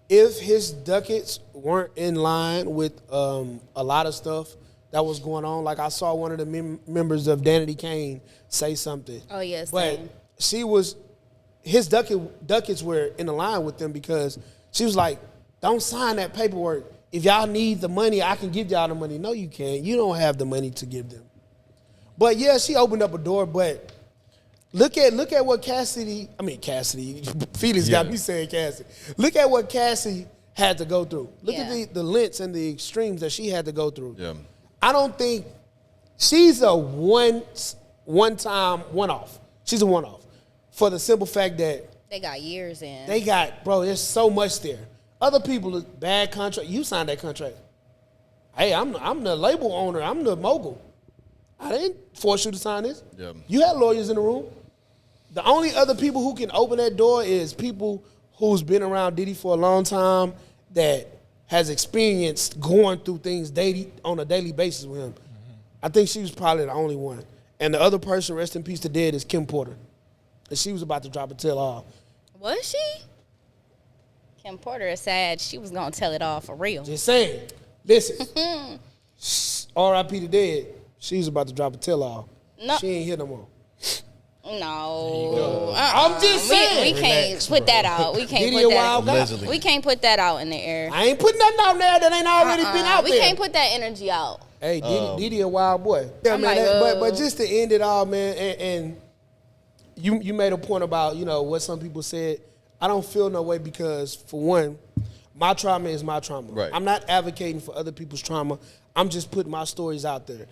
If his ducats weren't in line with a lot of stuff that was going on, like I saw one of the members of Danity Kane say something. Oh, yes. But his ducats were in line with them because she was like, don't sign that paperwork. If y'all need the money, I can give y'all the money. No, you can't. You don't have the money to give them. But yeah, she opened up a door, but look at what Cassidy, Felix got me saying Cassidy. Look at what Cassie had to go through. Look at the lengths and the extremes that she had to go through. Yeah. I don't think she's a one-time one-off. She's a one-off for the simple fact that they got years in. There's so much there. Other people, bad contract. You signed that contract. Hey, I'm the label owner. I'm the mogul. I didn't force you to sign this. Yeah. You had lawyers in the room. The only other people who can open that door is people who's been around Diddy for a long time that has experienced going through things on a daily basis with him. Mm-hmm. I think she was probably the only one. And the other person, rest in peace to dead, is Kim Porter. And she was about to drop a tell all. Was she? Kim Porter is sad. She was going to tell it all for real. Just saying. Listen. R.I.P. to dead. She was about to drop a tell all. No. She ain't here no more. No. I'm just saying. We can't put that out. We can't put that out in the air. I ain't putting nothing out there that ain't already been out there. We can't put that energy out. Hey, Diddy a wild boy. Yeah, man. But just to end it all, man, and you made a point about, what some people said. I don't feel no way because, for one, my trauma is my trauma. Right. I'm not advocating for other people's trauma. I'm just putting my stories out there.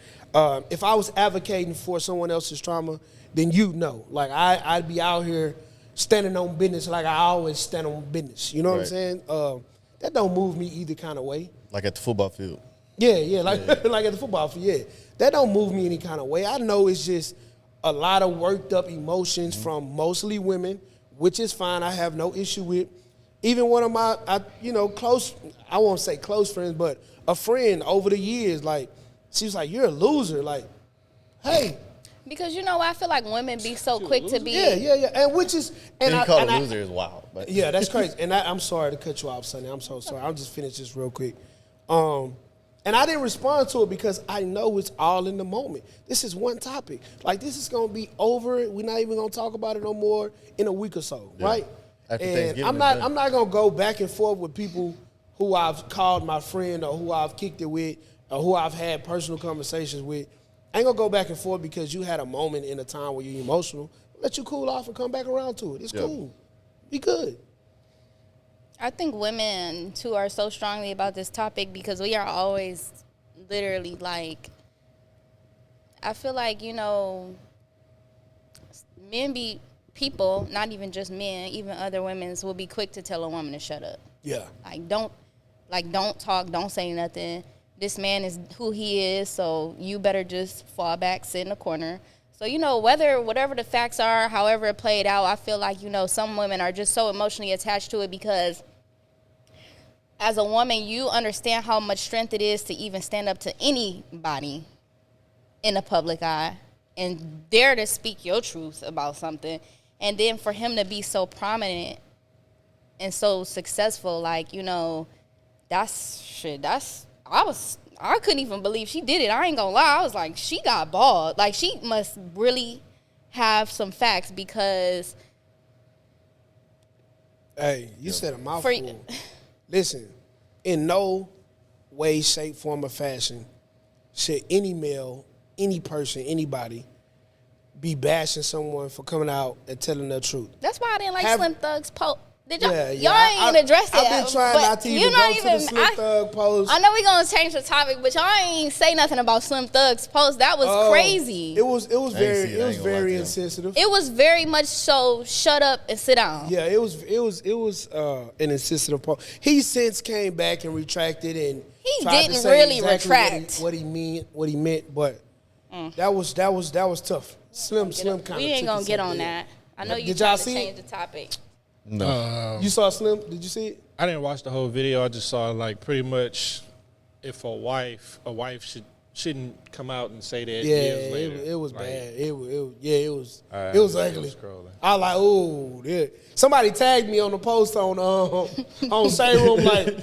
If I was advocating for someone else's trauma, then Like, I'd be out here standing on business like I always stand on business. You know what I'm saying? That don't move me either kind of way. Like at the football field. Yeah, like at the football field, yeah. That don't move me any kind of way. I know it's just a lot of worked up emotions from mostly women, which is fine. I have no issue with. Even one of my, close, I won't say close friends, but a friend over the years, she was like, you're a loser. Like, hey. Because I feel like women be so quick to be. Yeah. And which is. And you call a loser is wild. But. Yeah, that's crazy. And I'm sorry to cut you off, Sunnie. I'm so sorry. I'll just finish this real quick. And I didn't respond to it because I know it's all in the moment. This is one topic. Like, this is going to be over. We're not even going to talk about it no more in a week or so, right? After and I'm not going to go back and forth with people who I've called my friend or who I've kicked it with or who I've had personal conversations with I ain't gonna go back and forth because you had a moment in a time where you're emotional. Let you cool off and come back around to it. It's cool. Be good. I think women too are so strongly about this topic because we are always literally like, I feel like, you know, men be people, not even just men, even other women's will be quick to tell a woman to shut up. Yeah. Don't talk, don't say nothing. This man is who he is, so you better just fall back, sit in the corner. So, you know, whatever the facts are, however it played out, I feel like, you know, some women are just so emotionally attached to it because as a woman, you understand how much strength it is to even stand up to anybody in the public eye and dare to speak your truth about something. And then for him to be so prominent and so successful, like, you know, I couldn't even believe she did it. I ain't gonna lie. I was like, she got bald. Like, she must really have some facts because. Hey, you said a mouthful. Listen, in no way, shape, form, or fashion should any male, any person, anybody be bashing someone for coming out and telling the truth. That's why I didn't like Slim Thug's post. Did y'all? Yeah, Y'all ain't address it. I've been trying not to even go to the Slim Thug post. I know we're gonna change the topic, but y'all ain't say nothing about Slim Thug's post. That was crazy. It was very insensitive. It was very much so. Shut up and sit down. Yeah, it was an insensitive post. He since came back and retracted and he tried didn't to say really exactly retract what he meant, but that was tough. Slim kind of. We ain't gonna get on that. I know you trying to change the topic. No. You saw Slim? Did you see it? I didn't watch the whole video. I just saw like pretty much if a wife shouldn't come out and say that. Yeah, later. it was like, bad. It was ugly. Scrolling. I was like, oh, yeah. Somebody tagged me on the post on Say Room like,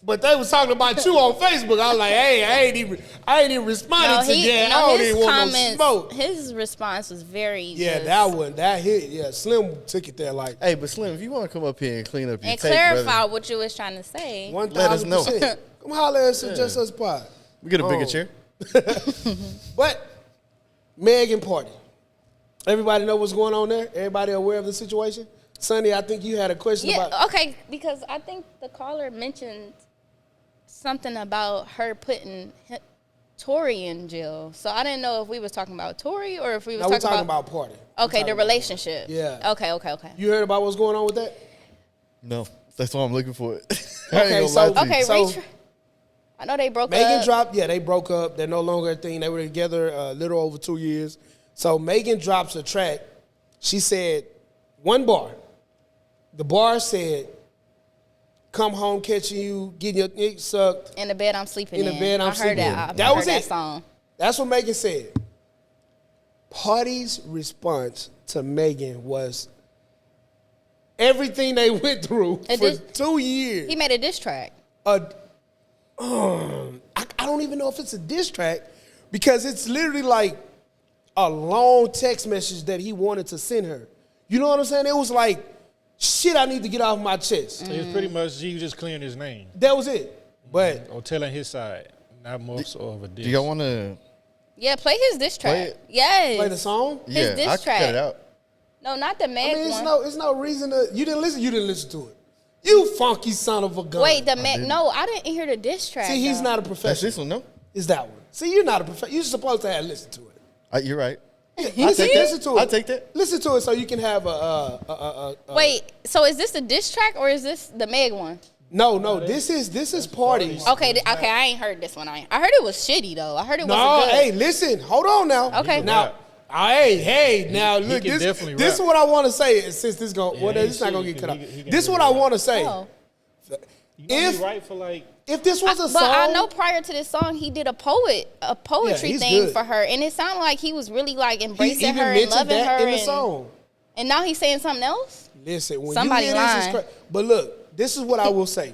but they was talking about you on Facebook. I was like, hey, I ain't even responded to that. I don't even want no smoke. His response was very that hit. Yeah, Slim took it there like. Hey, but Slim, if you want to come up here and clean up your and tape, clarify brother, what you was trying to say. 1,000%. let us know. Come holler at us at Just Us Pod. We get a bigger chair. But Meg and Pardi. Everybody know what's going on there? Everybody aware of the situation? Sunnie, I think you had a question about. Okay, because I think the caller mentioned something about her putting Tory in jail. So I didn't know if we was talking about Tory or if we was talking about Pardi. Okay, the relationship. Yeah. Okay. You heard about what's going on with that? No, that's why I'm looking for it. I know they broke Megan up. dropped. Yeah, they broke up. They're no longer a thing. They were together a little over 2 years. So Megan drops a track. She said one bar. The bar said, "Come home, catching you, getting your dick sucked." In the bed I'm sleeping in. In the bed I'm sleeping in. I That heard was that it. song. That's what Megan said. Pardi's response to Megan was everything they went through for 2 years. He made a diss track. I don't even know if it's a diss track because it's literally like a long text message that he wanted to send her. You know what I'm saying? It was like, shit I need to get off my chest. So it's pretty much you just clearing his name. That was it. But or telling his side, not more so of a diss. Do y'all want to? Yeah, play his diss track. Play it? Yes. play the song? His diss I track. cut it out. No, not the Meg It's one. no reason to. You didn't listen to it. You funky son of a gun. Wait, the Meg. No, I didn't hear the diss track. See, he's though. not a That's professional. this one, no? It's that one. See, you're not a professional. You're supposed to have listened to it. You're right. Listen to it. I take that. Listen to it so you can have a Wait, so is this a diss track or is this the Meg one? No, this is Pardi's. Okay, I ain't heard this one. I heard it was shitty though. I heard it No, wasn't good. hey, listen, hold on now. Okay. Now, now look, can this definitely is rap. what I want to say. Since this going, well, he this not gonna should, get cut off. he can This is really what I rap. want to say. Oh. You gonna If be right for like if this was a But song, I know prior to this song, he did a poetry he's thing good. for her, and it sounded like he was really like he embracing even her and mentioned loving that her. in the song. And now he's saying something else. Listen, when Somebody you hear this, lying. but look, this is what I will say.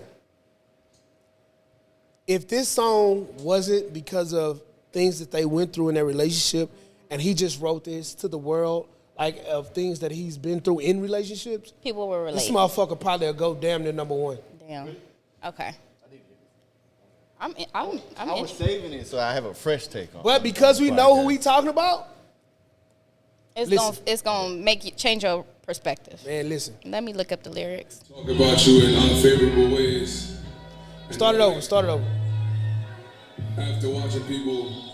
If this song wasn't because of things that they went through in their relationship, and he just wrote this to the world, like of things that he's been through in relationships, People will this relate. motherfucker probably will go damn near number one. Damn. Okay. I was saving it so I have a fresh take on. But because we know who we talking about, it's gonna make you change your perspective. man, listen. Let me look up the lyrics. Talk about you in unfavorable ways. Start it over. After watching people.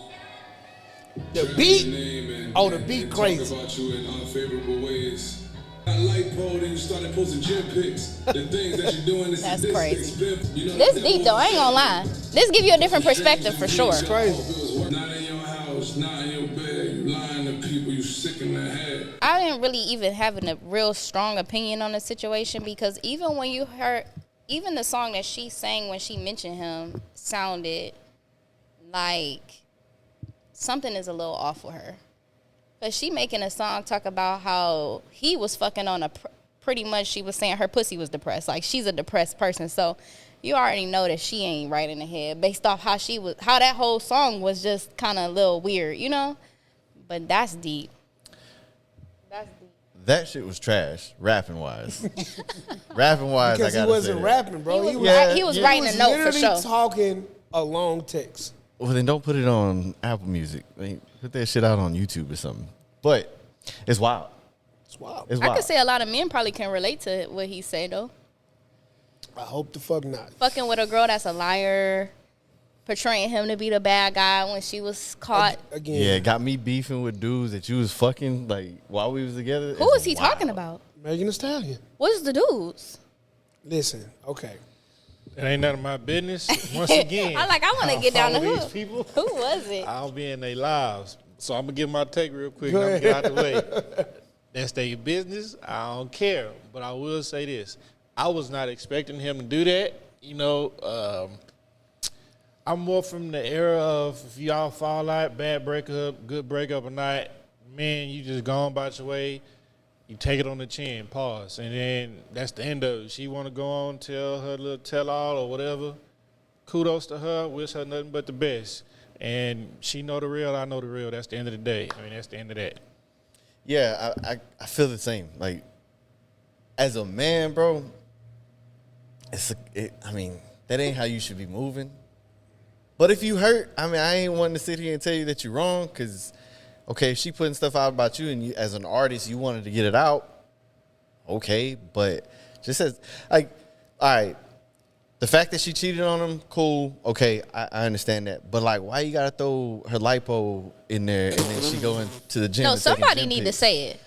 The beat, the beat crazy. Talk about you in unfavorable ways. Got lipo, then you started posting gym pics. The things that you're doing is That's this crazy. You know, This deep though, I ain't gonna lie. This give you a different perspective for sure. Crazy. Not in your house, not in your bed. You lying to people, you sick in the head. I didn't really even have a real strong opinion on the situation because even when you heard, even the song that she sang when she mentioned him sounded like something is a little off with her. Because she making a song talk about how he was fucking on a, pretty much she was saying her pussy was depressed. Like she's a depressed person. So you already know that she ain't right in the head based off how she was, how that whole song was just kind of a little weird, you know? But that's deep. That shit was trash, rapping wise. Rapping wise, Because I gotta he wasn't say rapping, bro. He was writing a note for literally sure. talking a long text. Well, then don't put it on Apple Music. Like, put that shit out on YouTube or something. But it's wild. It's wild. It's I wild. could say a lot of men probably can relate to what he said though. I hope the fuck not. Fucking with a girl that's a liar, portraying him to be the bad guy when she was caught. Again. Yeah, it got me beefing with dudes that you was fucking like while we was together. Who was he talking about? Megan Thee Stallion. What's the dudes? Listen, okay. It ain't none of my business. Once again, I want to get down the follow hood. these people. Who was it? I'll be in their lives. So I'm going to give my take real quick. Go I'm going to get out the ahead. way. That's their business. I don't care. But I will say this. I was not expecting him to do that. You know, I'm more from the era of if y'all fall out, bad breakup, good breakup or not, man, you just gone about your way. You take it on the chin, pause, and then that's the end of it. She want to go on, tell her little tell-all or whatever. Kudos to her. Wish her nothing but the best. And she know the real, I know the real. That's the end of the day. I mean, that's the end of that. Yeah, I feel the same. Like, as a man, bro, I mean, that ain't how you should be moving. But if you hurt, I mean, I ain't wanting to sit here and tell you that you're wrong because, okay, if she putting stuff out about you and you, as an artist, you wanted to get it out, okay. But just as, like, all right, the fact that she cheated on him, cool, okay, I understand that. But, like, why you got to throw her lipo in there and then she going to the gym? No, and taking somebody gym need to pics? say it.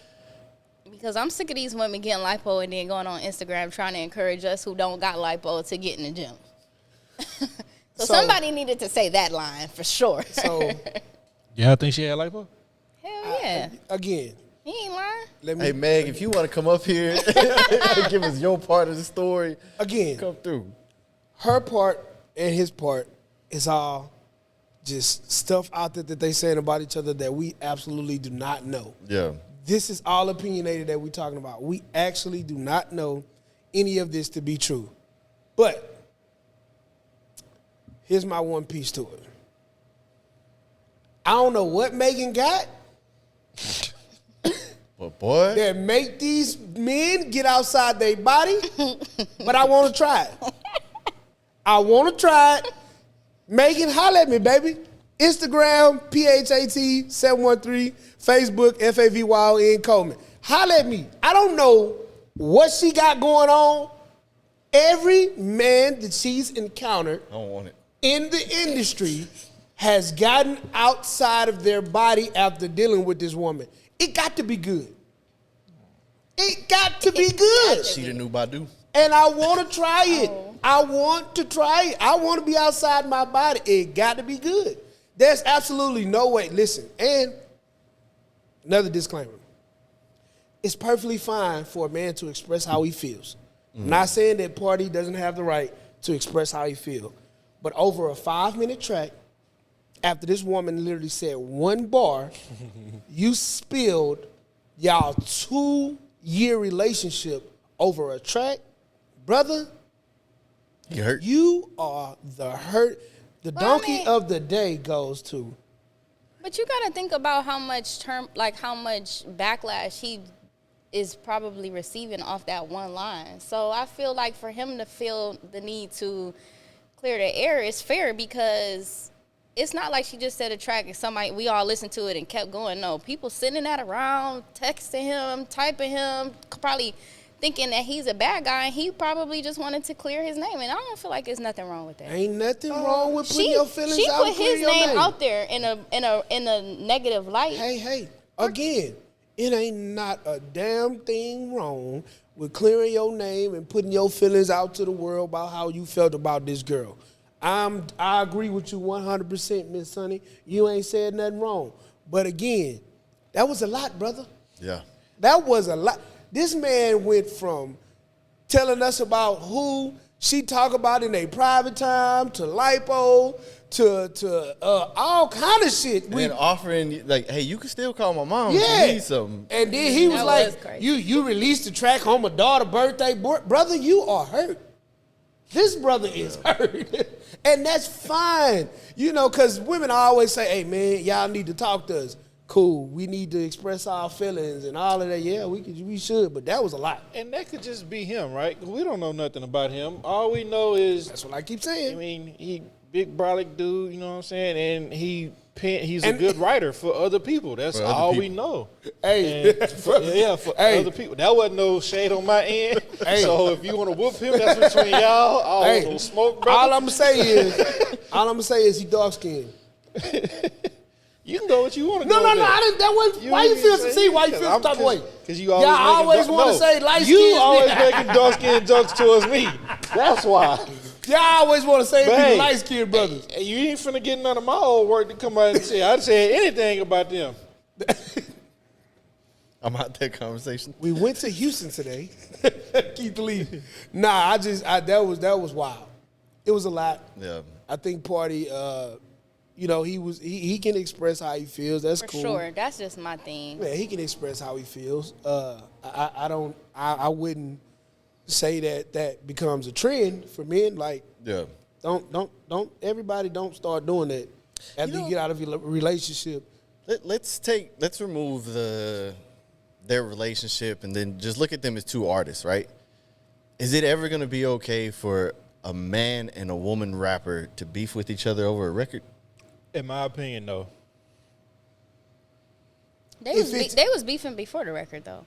Because I'm sick of these women getting lipo and then going on Instagram trying to encourage us who don't got lipo to get in the gym. So somebody needed to say that line for sure. So, Y'all think she had lipo? Hell yeah. again, He ain't lying. let me Hey, Meg, if you want to come up here and give us your part of the story, again. come through. Her part and his part is all just stuff out there that they saying about each other that we absolutely do not know. Yeah. This is all opinionated that we're talking about. We actually do not know any of this to be true. But here's my one piece to it. I don't know what Megan got But, boy, that make these men get outside their body, but I want to try it. I want to try it. Megan, holla at me, baby. Instagram, PHAT713, Facebook, FAVYN Coleman. Holla at me. I don't know what she got going on. Every man that she's encountered I don't want it. in the industry has gotten outside of their body after dealing with this woman. It got to be good. It got to be good. She the new Badu. And I want to try it. I want to try it. I want to be outside my body. It got to be good. There's absolutely no way. Listen, and another disclaimer. It's perfectly fine for a man to express how he feels. I'm not saying that Pardi doesn't have the right to express how he feels. But over a 5-minute track, after this woman literally said one bar, you spilled y'all 2-year relationship over a track. Brother, You hurt? you are the hurt. The Well, I donkey mean- of the day goes to. But you gotta think about how much how much backlash he is probably receiving off that one line. So I feel like for him to feel the need to clear the air is fair because it's not like she just said a track and somebody we all listened to it and kept going. No, people sending that around, texting him, typing him, probably thinking that he's a bad guy, and he probably just wanted to clear his name. And I don't feel like there's nothing wrong with that. Ain't nothing wrong with putting your feelings out. She put his name out there in a negative light. Hey, again, it ain't not a damn thing wrong with clearing your name and putting your feelings out to the world about how you felt about this girl. I agree with you 100%, Miss Sunnie. You ain't said nothing wrong. But again, that was a lot, brother. Yeah. That was a lot. This man went from telling us about who she talk about in their private time to lipo to all kind of shit. And then offering, like, hey, you can still call my mom Yeah. if you need something. And then he was That like, was crazy. you released the track on my daughter's birthday. Brother, you are hurt. This brother is hurt. And that's fine. You know, because women always say, hey, man, y'all need to talk to us. Cool. We need to express our feelings and all of that. Yeah, we should. But that was a lot. And that could just be him, right? We don't know nothing about him. All we know is, That's what I keep saying. I mean, he big brolic dude, you know what I'm saying? And he's a good writer for other people. That's For other all we people. know. Hey. For other people. That wasn't no shade on my end. Hey. So if you want to whoop him, that's between y'all. All Hey, no smoke, brother. all I'm gonna say is he dark skinned. You can go what you want to No, go. no, with no. that. I didn't. That wasn't. Why you feel why you feel some type of way? Because you always Y'all always want to say light skin. You always making dark skin jokes towards me. That's why. Y'all always want to say But people hey, light skinned brothers. Hey, you ain't finna get none of my old work to come out and say I said anything about them. I'm out that conversation. We went to Houston today. Keep leaving. Nah, that was wild. It was a lot. Yeah. I think Pardi, you know, he can express how he feels. That's For cool. sure. That's just my thing. Yeah, he can express how he feels. I wouldn't say that becomes a trend for men. Like, Yeah. don't everybody don't start doing that after you get out of your relationship. Let's remove their relationship and then just look at them as two artists, right? Is it ever going to be okay for a man and a woman rapper to beef with each other over a record? In my opinion, no. They was beefing before the record though.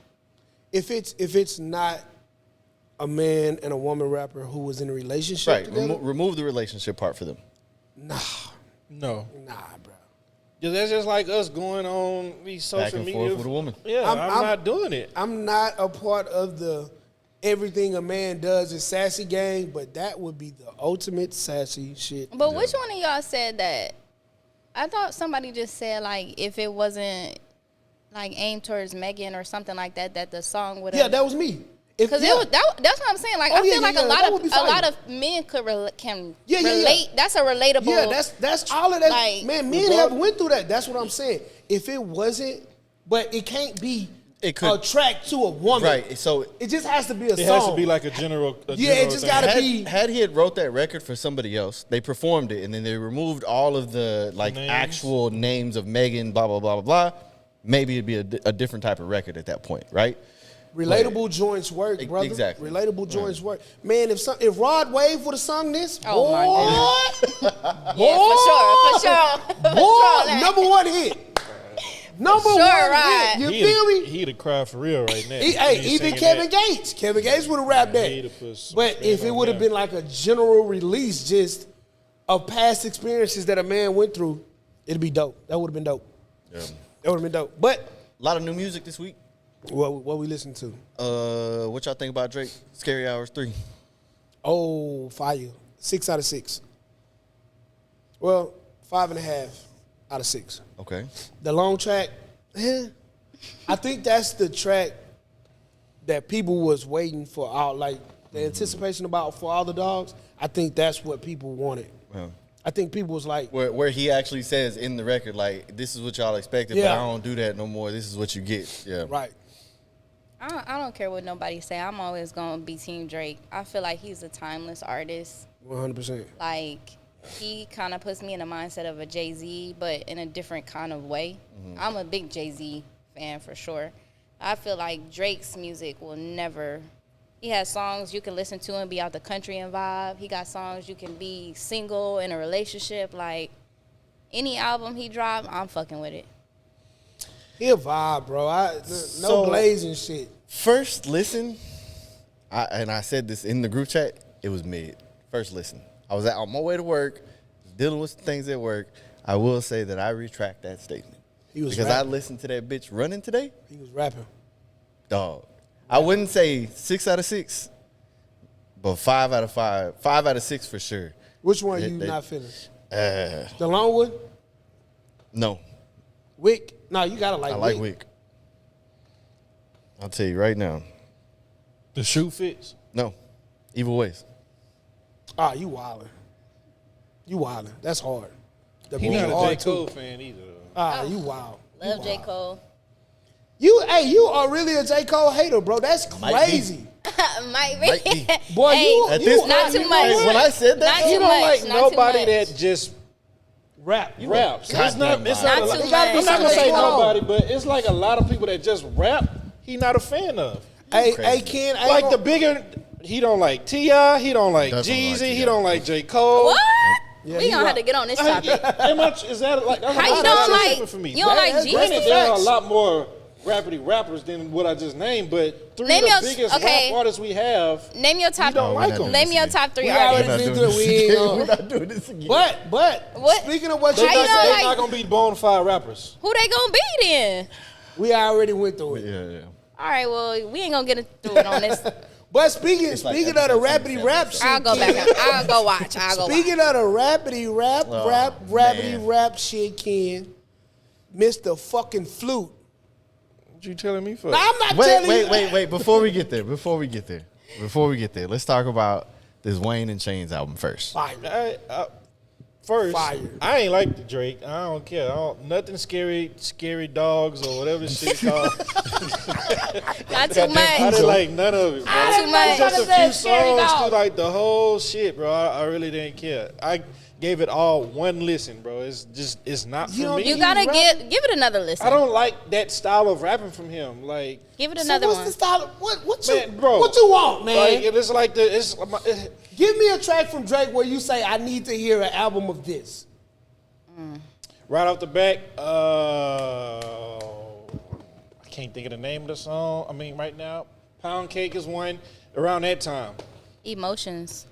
If it's not a man and a woman rapper who was in a relationship Right. together, Remove the relationship part for them. nah, No. bro. Yeah, that's just like us going on these social Back and media. forth with a woman. Yeah, I'm not doing it. I'm not a part of the everything a man does is sassy gang, but that would be the ultimate sassy shit. But which one of y'all said that? I thought somebody just said like if it wasn't like aimed towards Megan or something like that, that the song would have. Yeah, that was me. Because that's what I'm saying. Like Oh, I feel yeah, like yeah, a that would be fine. lot of men can Yeah. relate. That's a relatable. Yeah, that's all of that. Like, man, men have went through that. That's what I'm saying. If it wasn't, but it can't be It could- a track to a woman. Right. So It just has to be a It song. has to be like a general. Yeah, it just thing. gotta had, be- had he had wrote that record for somebody else, they performed it, and then they removed all of the like Names. actual names of Megan, blah blah blah blah blah. Maybe it'd be a different type of record at that point, right? Relatable joints work, brother. Exactly. Relatable joints work. Man, if Rod Wave would have sung this, Oh, my boy, Yeah, for sure. For boy, sure. number one hit. Number sure, one right. hit. You He'd feel me? He'd have cried for real right now. Hey, He's even singing Kevin that. Gates. Kevin Gates would have rapped He'd that. have put some But spin if it on would have that. been like a general release just of past experiences that a man went through, it'd be dope. That would have been dope. Yeah. That would have been dope. But A lot of new music this week. what we listen to? What y'all think about Drake? Scary Hours 3. Oh, fire. 6 out of 6. Well, 5.5 out of 6. Okay. The long track, I think that's the track that people was waiting for. All like the anticipation about for all the dogs. I think that's what people wanted. Yeah. I think people was like, Where he actually says in the record, like, this is what y'all expected, but Yeah. I don't do that no more. This is what you get. Yeah. right. I don't care what nobody say. I'm always gonna be Team Drake. I feel like he's a timeless artist. 100%. Like he kind of puts me in the mindset of a Jay-Z, but in a different kind of way. I'm a big Jay-Z fan for sure. I feel like Drake's music will never. He has songs you can listen to and be out the country and vibe. He got songs you can be single in a relationship. Like any album he dropped, I'm fucking with it. He a vibe, bro. No glazing shit. First listen, I said this in the group chat, it was mid. First listen. I was on my way to work, dealing with some things at work. I will say that I retract that statement. Because rapping. I listened to that bitch running today. He was rapping. Dog. I wouldn't say 6 out of 6, but 5 out of 5. 5 out of 6 for sure. Which one you not finished? The long one? No. Wick? No, you gotta like Wick. I like Wick. I'll tell you right now. The shoe fits? No. Evil Ways. Ah, you wildin'. You wildin'. That's hard. He's not a J. Cole fan either. Ah, you wild. Love J. Cole. You are really a J. Cole hater, bro. That's crazy. Might be. Boy, hey, you not too much. When I said that, not you too don't much, like not nobody too much. that just raps. It's not Not too I'm not gonna say much. nobody, but it's like a lot of people that just rap. He not a fan of. Hey, Ken. Like the bigger, he don't like T.I., he don't like Definitely Jeezy, like he T.I. don't like J. Cole. What? Yeah, we gonna have to get on this topic. Is that like that's How you don't like? for me. You don't like Granted, Jeezy? there are a lot more rappers than what I just named, but three Name of your- the biggest okay. rap artists we have. Name your top. You don't like them. Name your top 3 We artists. already been through it. We ain't We're gonna. not doing this again. But What? speaking of what How you you just don't said, like- They're not gonna be bona fide rappers. Who they gonna be then? we already went through it. Yeah. All right, well, we ain't gonna get through it on this. But speaking like of the episode rappity 7, rap so. shit, I'll go Ken, back. I'll go watch. Speaking of the rappity man. rap shit, Ken, Mr. fucking Flute. What you telling me for? Now, I'm not telling you. Wait. Before we get there, let's talk about this Wayne and Chainz album first. Fire. First, Fire. I ain't like the Drake. I don't care. Nothing scary dogs or whatever this shit called. Not too I much. didn't like none of it, bro. Too much. Just a few songs to like the whole shit, bro. I really didn't care. I gave it all one listen, bro. It's not for me. You gotta give it another listen. I don't like that style of rapping from him. Like, Give it So another what's one. the style? What man, bro. What you want, man? Like it's like Give me a track from Drake where you say I need to hear an album of this. right off the back. I can't think of the name of the song. I mean, right now, Pound Cake is one. Around that time, Emotions.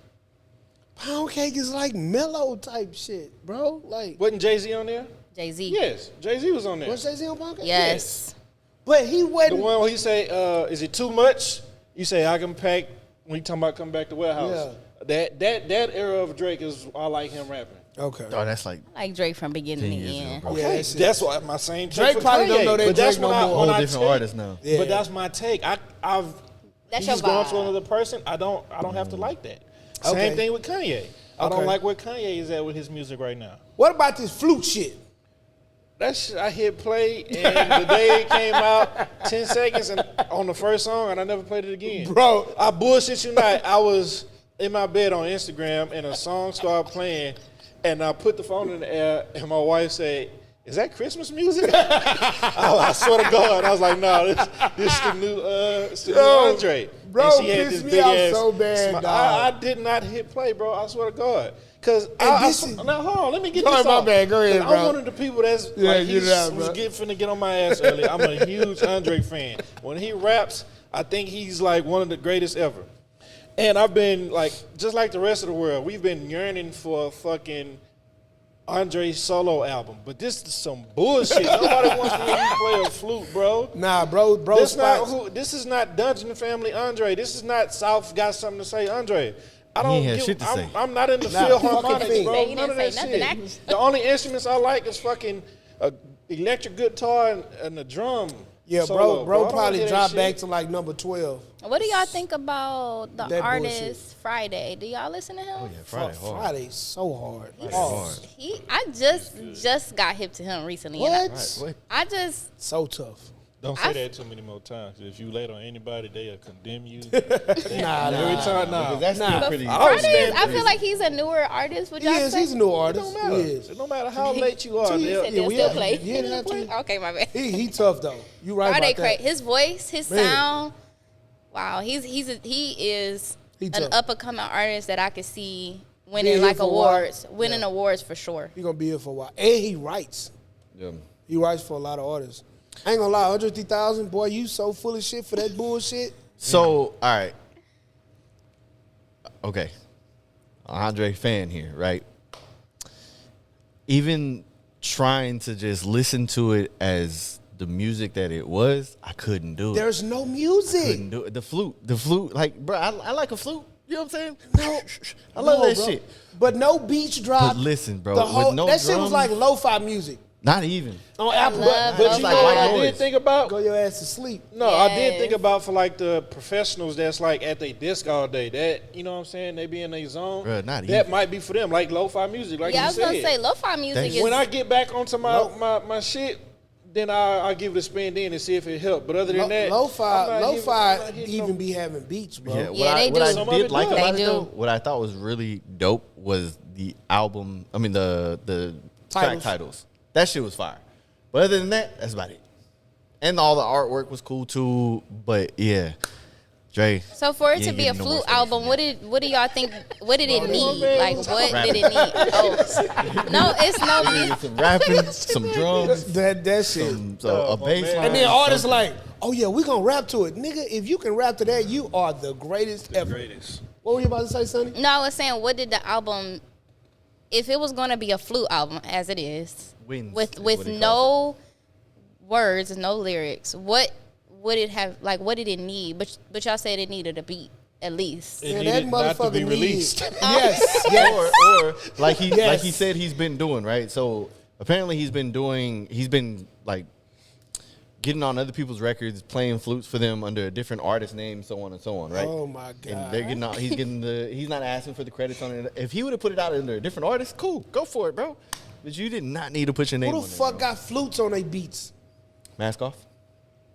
Pound Cake is like mellow type shit, bro. Like, wasn't Jay-Z on there? Jay-Z. Yes, Jay-Z was on there. what's Jay-Z on Pound Cake? Yes. But he The wasn't. one where he say, "Is it too much?" You say, "I can pack." When you talking about coming back to warehouse, that era of Drake is I like him rapping. Okay. Oh, that's like I like Drake from beginning 10 to years ago, end. bro. Okay, that's it. that's why my same take Drake for probably don't Kanye, know that but that's Drake when no I, more. when Whole I different take- artist now. Yeah. But that's my take. I've That's your he's gone to vibe. another person. I don't have to like that. Okay. Same thing with Kanye. I Okay. don't like where Kanye is at with his music right now. What about this flute shit? That shit I hit play and the day it came out, 10 seconds and on the first song and I never played it again. Bro. I bullshit you not. I was in my bed on Instagram and a song started playing and I put the phone in the air and my wife said, "Is that Christmas music?" I swear to God. I was like, "No, this the new Andre." Bro, And she had pissed this me big off ass so bad, smile. dog. I did not hit play, bro. I swear to God. Cause this is- now hold on, let me get Go this ahead, my off. bad. Go ahead, 'Cause bro. I'm one of the people that's Yeah, like get it out, was bro. finna get on my ass earlier. I'm a huge Andre fan. When he raps, I think he's like one of the greatest ever. And I've been like, just like the rest of the world, we've been yearning for a fucking Andre solo album. But this is some bullshit. Nobody wants to hear you play a flute, bro. Nah, bro. This is not Dungeon Family Andre. This is not South Got Something to Say Andre. I don't ain't had shit to say. I'm not in the Nah, Philharmonic, fucking bro. thing. He None of didn't that say shit. nothing, actually. The only instruments I like is fucking electric guitar and the drum. Yeah, solo, bro I don't wanna probably hear that dropped shit. back to like number 12. What do y'all think about the That artist bullshit. Friday? Do y'all listen to him? Oh, yeah, Friday hard. Friday's so hard. He's- Hard. I just got hip to him recently. What? And What? I just So tough. Don't say I- that too many more times. If you late on anybody, they'll condemn you. Nah, Every time, Because that's Nah. still pretty. Fridays, I feel like he's a newer artist. Would He y'all is. say? He's a new It artist. don't matter. He is. It don't matter how late you are. He they'll- Said they'll we still have- play. yeah, they have to. Okay, my bad. He tough though. You right Friday about that. His voice, his Man. sound. Wow, he is He an tough. up and coming artist that I could see Been winning here like for a while. awards, winning awards for sure. He gonna be here for a while, and he writes. Yeah. He writes for a lot of artists. I ain't gonna lie, 150,000, boy, you so full of shit for that bullshit. So, all right. Okay. Andre fan here, right? Even trying to just listen to it as the music that it was, I couldn't do it. There's no music. Couldn't do it. The flute, like, bro, I like a flute. You know what I'm saying? No, I love no, that bro. shit. But no beats drop. But listen, bro, the with whole, no that shit was drums- like lo-fi music Not even. on Apple. love But you like know what white I noise. did think about? Go your ass to sleep. No, I did Yes. think about for like the professionals that's like at their desk all day. That, you know what I'm saying? They be in their zone. Bruh, not that even. might be for them, like lo-fi music, like Yeah, I you was said. gonna say lo-fi music That's- is When I get back onto my shit, then I'll give it a spin then and see if it helped. But other than that, Lo-fi, I'm not lo-fi hitting even no- be having beats, bro. Yeah, Yeah, they what do. I Some of did it like does. about They it though, do. what I thought was really dope was the album. I mean the track Titles. titles. That shit was fire. But other than that, that's about it. And all the artwork was cool too. But yeah, Dre. so for it you to ain't be a getting no more flute space album. from What do y'all think? What did it need? man. Like what Rapping. did it need? Oh, no, it's no that. music. Some rapping, some drums, That shit. a bass man. line. And then artists something. like, oh yeah, we gonna rap to it. Nigga, if you can rap to that, you are the greatest ever. Greatest. What were you about to say, Sunny? No, I was saying, what did the album? If it was gonna be a flute album, as it is, Wins with is what he no words, no lyrics, what would it have? Like, what did it need? But y'all said it needed a beat at least. It Man, needed that not to motherfucker be needed- released. Yes, yes. or like he Yes. like he said he's been doing, right? So apparently he's been like getting on other people's records, playing flutes for them under a different artist name, so on and so on, right? Oh my And god. they're getting out, he's not asking for the credits on it. If he would have put it out under a different artist, cool, go for it, bro. But you did not need to put your name Who on the it. fuck bro. got flutes on their beats? Mask off?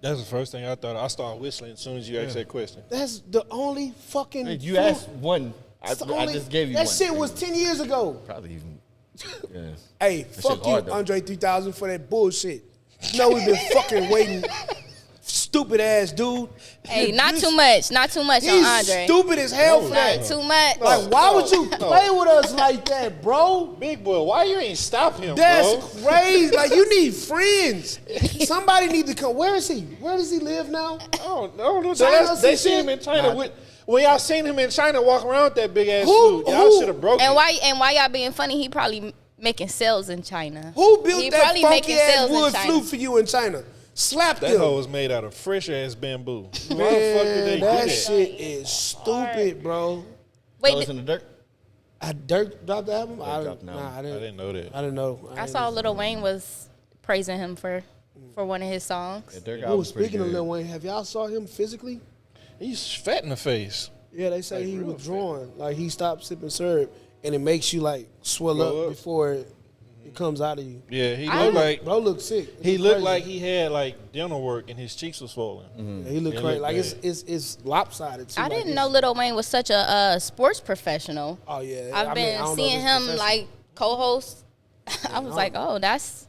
That's the first thing I thought. I started whistling as soon as you asked that question. That's the only fucking. Hey, you flute. asked one. I That's the I only- just gave you that one. shit was 10 years ago. Probably even. Yeah. Hey, shit fuck you, hard, though. Andre 3000, for that bullshit. You know we've been fucking waiting. Stupid ass dude. Hey, not He's- too much on He's Andre. stupid as hell for Not that. too much. Like, why would you play with us like that, bro? Big boy, why you ain't stop him, That's bro? crazy. Like, you need friends. Somebody need to come. Where is he? Where does he live now? Oh, no. China They some seen him shit? in China. When y'all seen him in China walk around with that big ass Who- suit, y'all who- should have broke And it. why y'all being funny? He probably making sales in China. Who built He that probably funky making ass sales in wood China. flute for you in China? Slap That them. hoe was made out of fresh ass bamboo. Why the fuck did they Man, do that that? shit is stupid, bro. Wait, Tell us in the dirt. Dirk dropped the album? dropped an album. Nah, I I didn't. didn't know that. I didn't know. I saw Lil Wayne was praising him for one of his songs. Yeah, Dirk Ooh, album's pretty speaking of good. Lil Wayne, have y'all saw him physically? He's fat in the face. Yeah, they say Like, he real withdrawing. Like he stopped sipping syrup, and it makes you like swell Blow up up. before it comes out of you. Yeah, he I looked don't- like Bro, look sick. he It's looked crazy. like he had like dental work and his cheeks was swollen. Yeah, he looked It crazy. looked Like bad. it's lopsided. Too. I Like, didn't it's- know Lil Wayne was such a sports professional. Oh yeah, I've I mean, I been don't know if seeing it's him professional. like co-host. I was like, oh, that's.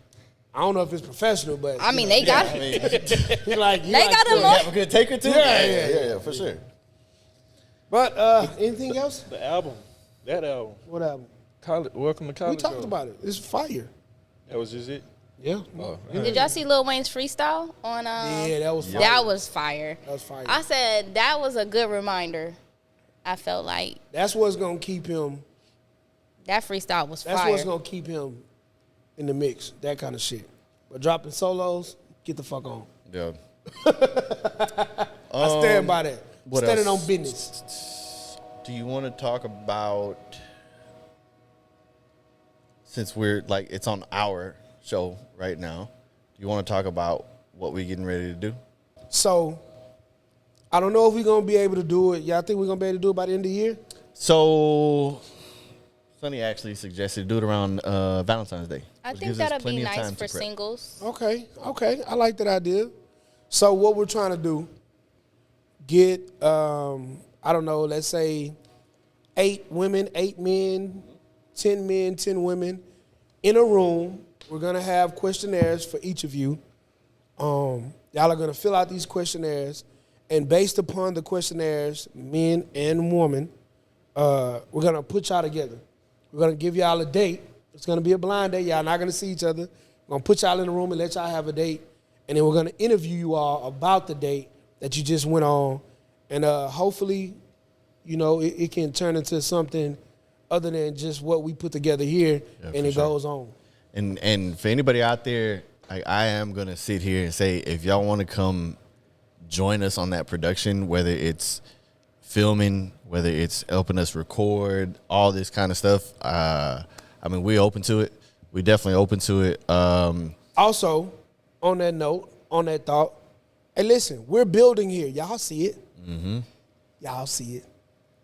I don't know if it's professional, but I mean, you they got I mean, he like he they like got him sports. on. have a good taker too. Yeah, for sure. But anything else? The album, that album, What album? Welcome to College. We talked Road. about it. It's fire. That was just it. Yeah. Oh, Did y'all see Lil Wayne's freestyle on? Yeah, that was fire. That was fire. That was fire. I said that was a good reminder. I felt like That's what's gonna keep him. that freestyle was That's fire. what's gonna keep him in the mix. That kind of shit. But dropping solos, get the fuck on. Yeah. I stand by that. what Standing else? on business. Do you want to talk about, since we're like it's on our show right now, do you want to talk about what we're getting ready to do? So, I don't know if we're gonna be able to do it. Y'all think we're gonna be able to do it by the end of the year? So, Sunnie actually suggested do it around Valentine's Day. I which think gives us that'll be plenty of nice time for to prep. singles. Okay, I like that idea. So what we're trying to do, get I don't know, let's say 8 women, 8 men, 10 women in a room. We're gonna have questionnaires for each of you. Y'all are gonna fill out these questionnaires, And based upon the questionnaires, men and women, we're going to put y'all together. We're going to give y'all a date. It's going to be a blind date. Y'all not going to see each other. We're going to put y'all in the room and let y'all have a date. And then we're going to interview you all about the date that you just went on. And hopefully, it can turn into something other than just what we put together here, and it goes on. And for anybody out there, I am going to sit here and say, if y'all want to come join us on that production, whether it's filming, whether it's helping us record, all this kind of stuff, we're open to it. We're definitely open to it. Also, on that note, on that thought, hey, listen, we're building here. Y'all see it. Mm-hmm. Y'all see it.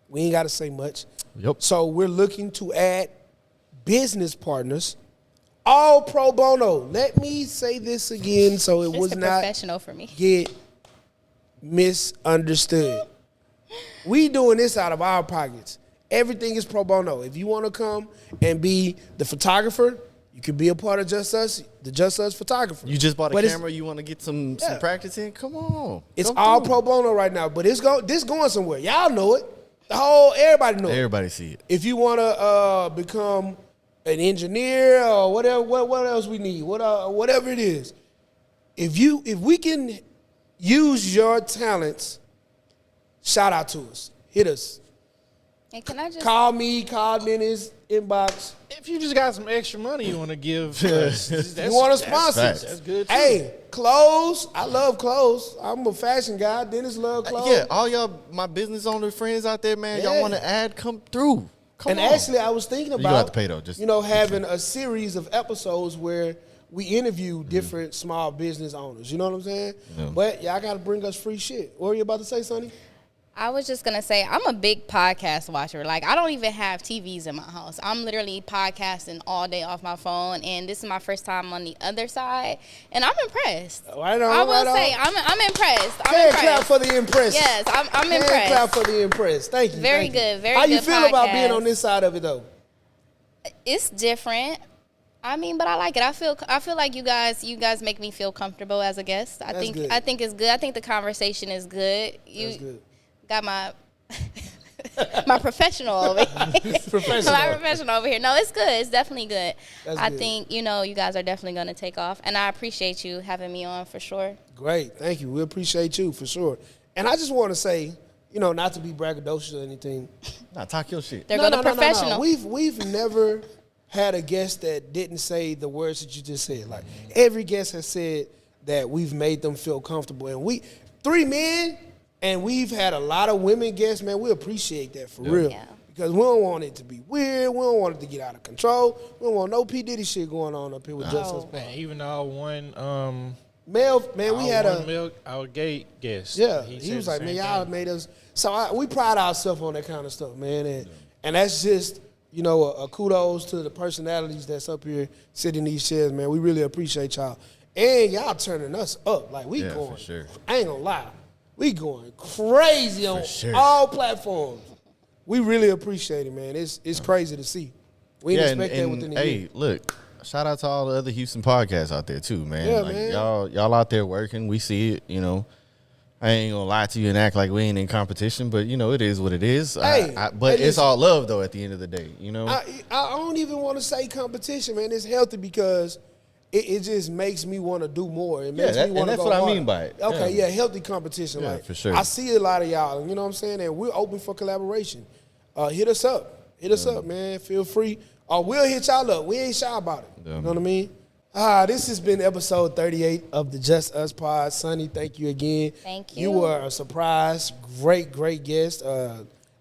We ain't got to say much. Yep. So we're looking to add business partners, all pro bono. Let me say this again so it was not professional for me. Get misunderstood. We doing this out of our pockets. Everything is pro bono. If you want to come and be the photographer, you can be a part of Just Us, the Just Us photographer. You just bought a camera, you want to get some practice in? Come on. It's all pro bono right now, but this going somewhere. Y'all know it. Everybody know it. Everybody see it. If you want to become an engineer or whatever, what else we need, whatever it is, if we can use your talents, shout out to us, hit us. And can I just call me in his inbox. If you just got some extra money you want to give us, you want to sponsor? That's good too. Hey, clothes. I love clothes. I'm a fashion guy. Dennis love clothes. Yeah, all y'all, my business owner friends out there, man, y'all want to add, come through. Come on. Actually, I was thinking about, you have to pay though, just having a series of episodes where we interview different small business owners. You know what I'm saying? Yeah. But y'all got to bring us free shit. What were you about to say, Sunnie? I was just going to say, I'm a big podcast watcher. Like, I don't even have TVs in my house. I'm literally podcasting all day off my phone, and this is my first time on the other side, and I'm impressed. Right on, I will say, I'm impressed. Clap for the impressed. Yes, I'm impressed. Clap for the impressed. Thank you. Very good, very good. How you feel about being on this side of it, though? It's different. But I like it. I feel like you guys make me feel comfortable as a guest. I think it's good. I think the conversation is good. That's good. Got my my professional over here. My professional over here. No, it's good. It's definitely good. I think, you guys are definitely going to take off. And I appreciate you having me on for sure. Great. Thank you. We appreciate you for sure. And I just want to say, not to be braggadocious or anything. Nah, talk your shit. They're going to professional. We've never had a guest that didn't say the words that you just said. Like, every guest has said that we've made them feel comfortable. And 3 men... And we've had a lot of women guests, man. We appreciate that for real. Yeah. Because we don't want it to be weird. We don't want it to get out of control. We don't want no P. Diddy shit going on up here with Just Us. Man, even our one male, man, we had our gay guest. Yeah, he was like, man, y'all made us. So we pride ourselves on that kind of stuff, man. And that's just, a kudos to the personalities that's up here sitting in these chairs, man. We really appreciate y'all. And y'all turning us up. Like, we going. For sure. I ain't gonna lie. We going crazy on all platforms. We really appreciate it, man. It's crazy to see. We didn't expect that within the year. Hey, look, shout out to all the other Houston podcasts out there too, man. Yeah, like man. Y'all out there working. We see it, I ain't gonna lie to you and act like we ain't in competition, but it is what it is. But it's all love though at the end of the day, I don't even want to say competition, man. It's healthy because it just makes me want to do more. It makes me want to go harder. That's what I mean by it. Okay, healthy competition. Yeah, like, for sure. I see a lot of y'all, you know what I'm saying? And we're open for collaboration. Hit us up. Hit us up, man. Feel free. Or we'll hit y'all up. We ain't shy about it. You know what I mean? This has been episode 38 of the Just Us pod. Sunnie, thank you again. Thank you. You were a surprise. Great guest.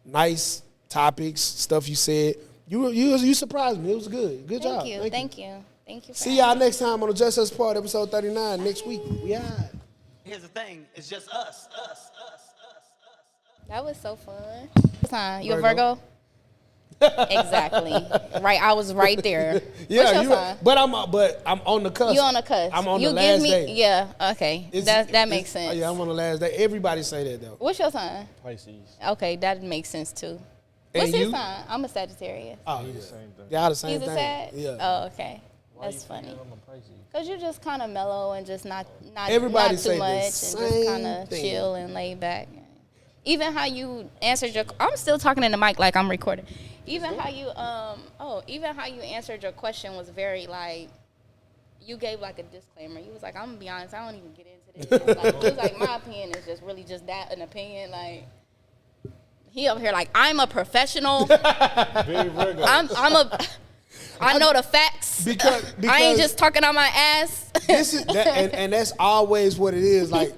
Nice topics, stuff you said. You surprised me. It was good. Good job. Thank you. Thank you. See y'all next time on the Just Us Part, episode 39, next week. We out. Here's the thing, it's just us. That was so fun. You a Virgo? Exactly. Right, I was right there. Yeah, what's your sign? But I'm on the cusp. You on the cusp. I'm on the last day. Yeah, okay. That makes sense. Yeah, I'm on the last day. Everybody say that though. What's your sign? Pisces. Okay, that makes sense too. What's his sign? I'm a Sagittarius. Oh, the same thing. Y'all the same He's thing. a Sag? Yeah. Oh, okay. That's funny. Cause you just kind of mellow and just not Everybody not say too the much and just kind of same chill and lay back. Even how you answered your, I'm still talking in the mic like I'm recording. Even how you even how you answered your question was very like, you gave like a disclaimer. You was like, I'm gonna be honest, I don't even get into this. Like, it was like, my opinion is just really just that, an opinion. Like, he up here like, I'm a professional. I know the facts. Because I ain't just talking on my ass. This is that, and that's always what it is. Like,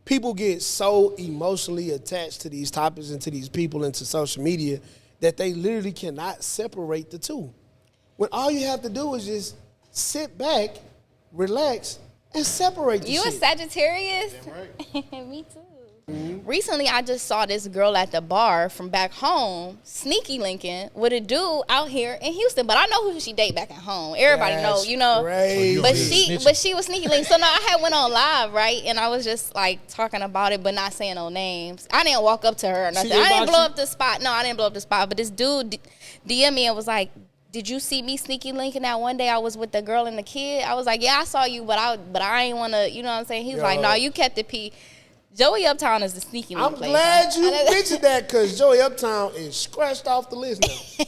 people get so emotionally attached to these topics and to these people and to social media that they literally cannot separate the two. When all you have to do is just sit back, relax, and separate the shit. You a Sagittarius? Right. Me too. Mm-hmm. Recently, I just saw this girl at the bar from back home, sneaky linking with a dude out here in Houston. But I know who she date back at home. Everybody know, you know. Crazy. But she was sneaky linked. So now I had went on live, right? And I was just like talking about it, but not saying no names. I didn't walk up to her or nothing. I didn't blow up the spot. No, I didn't blow up the spot. But this dude DM me and was like, did you see me sneaky linking that one day I was with the girl and the kid? I was like, yeah, I saw you, but I ain't want to, you know what I'm saying? He was like, no, you kept it P. Joey Uptown is the sneaky link. I'm glad you mentioned that because Joey Uptown is scratched off the list now.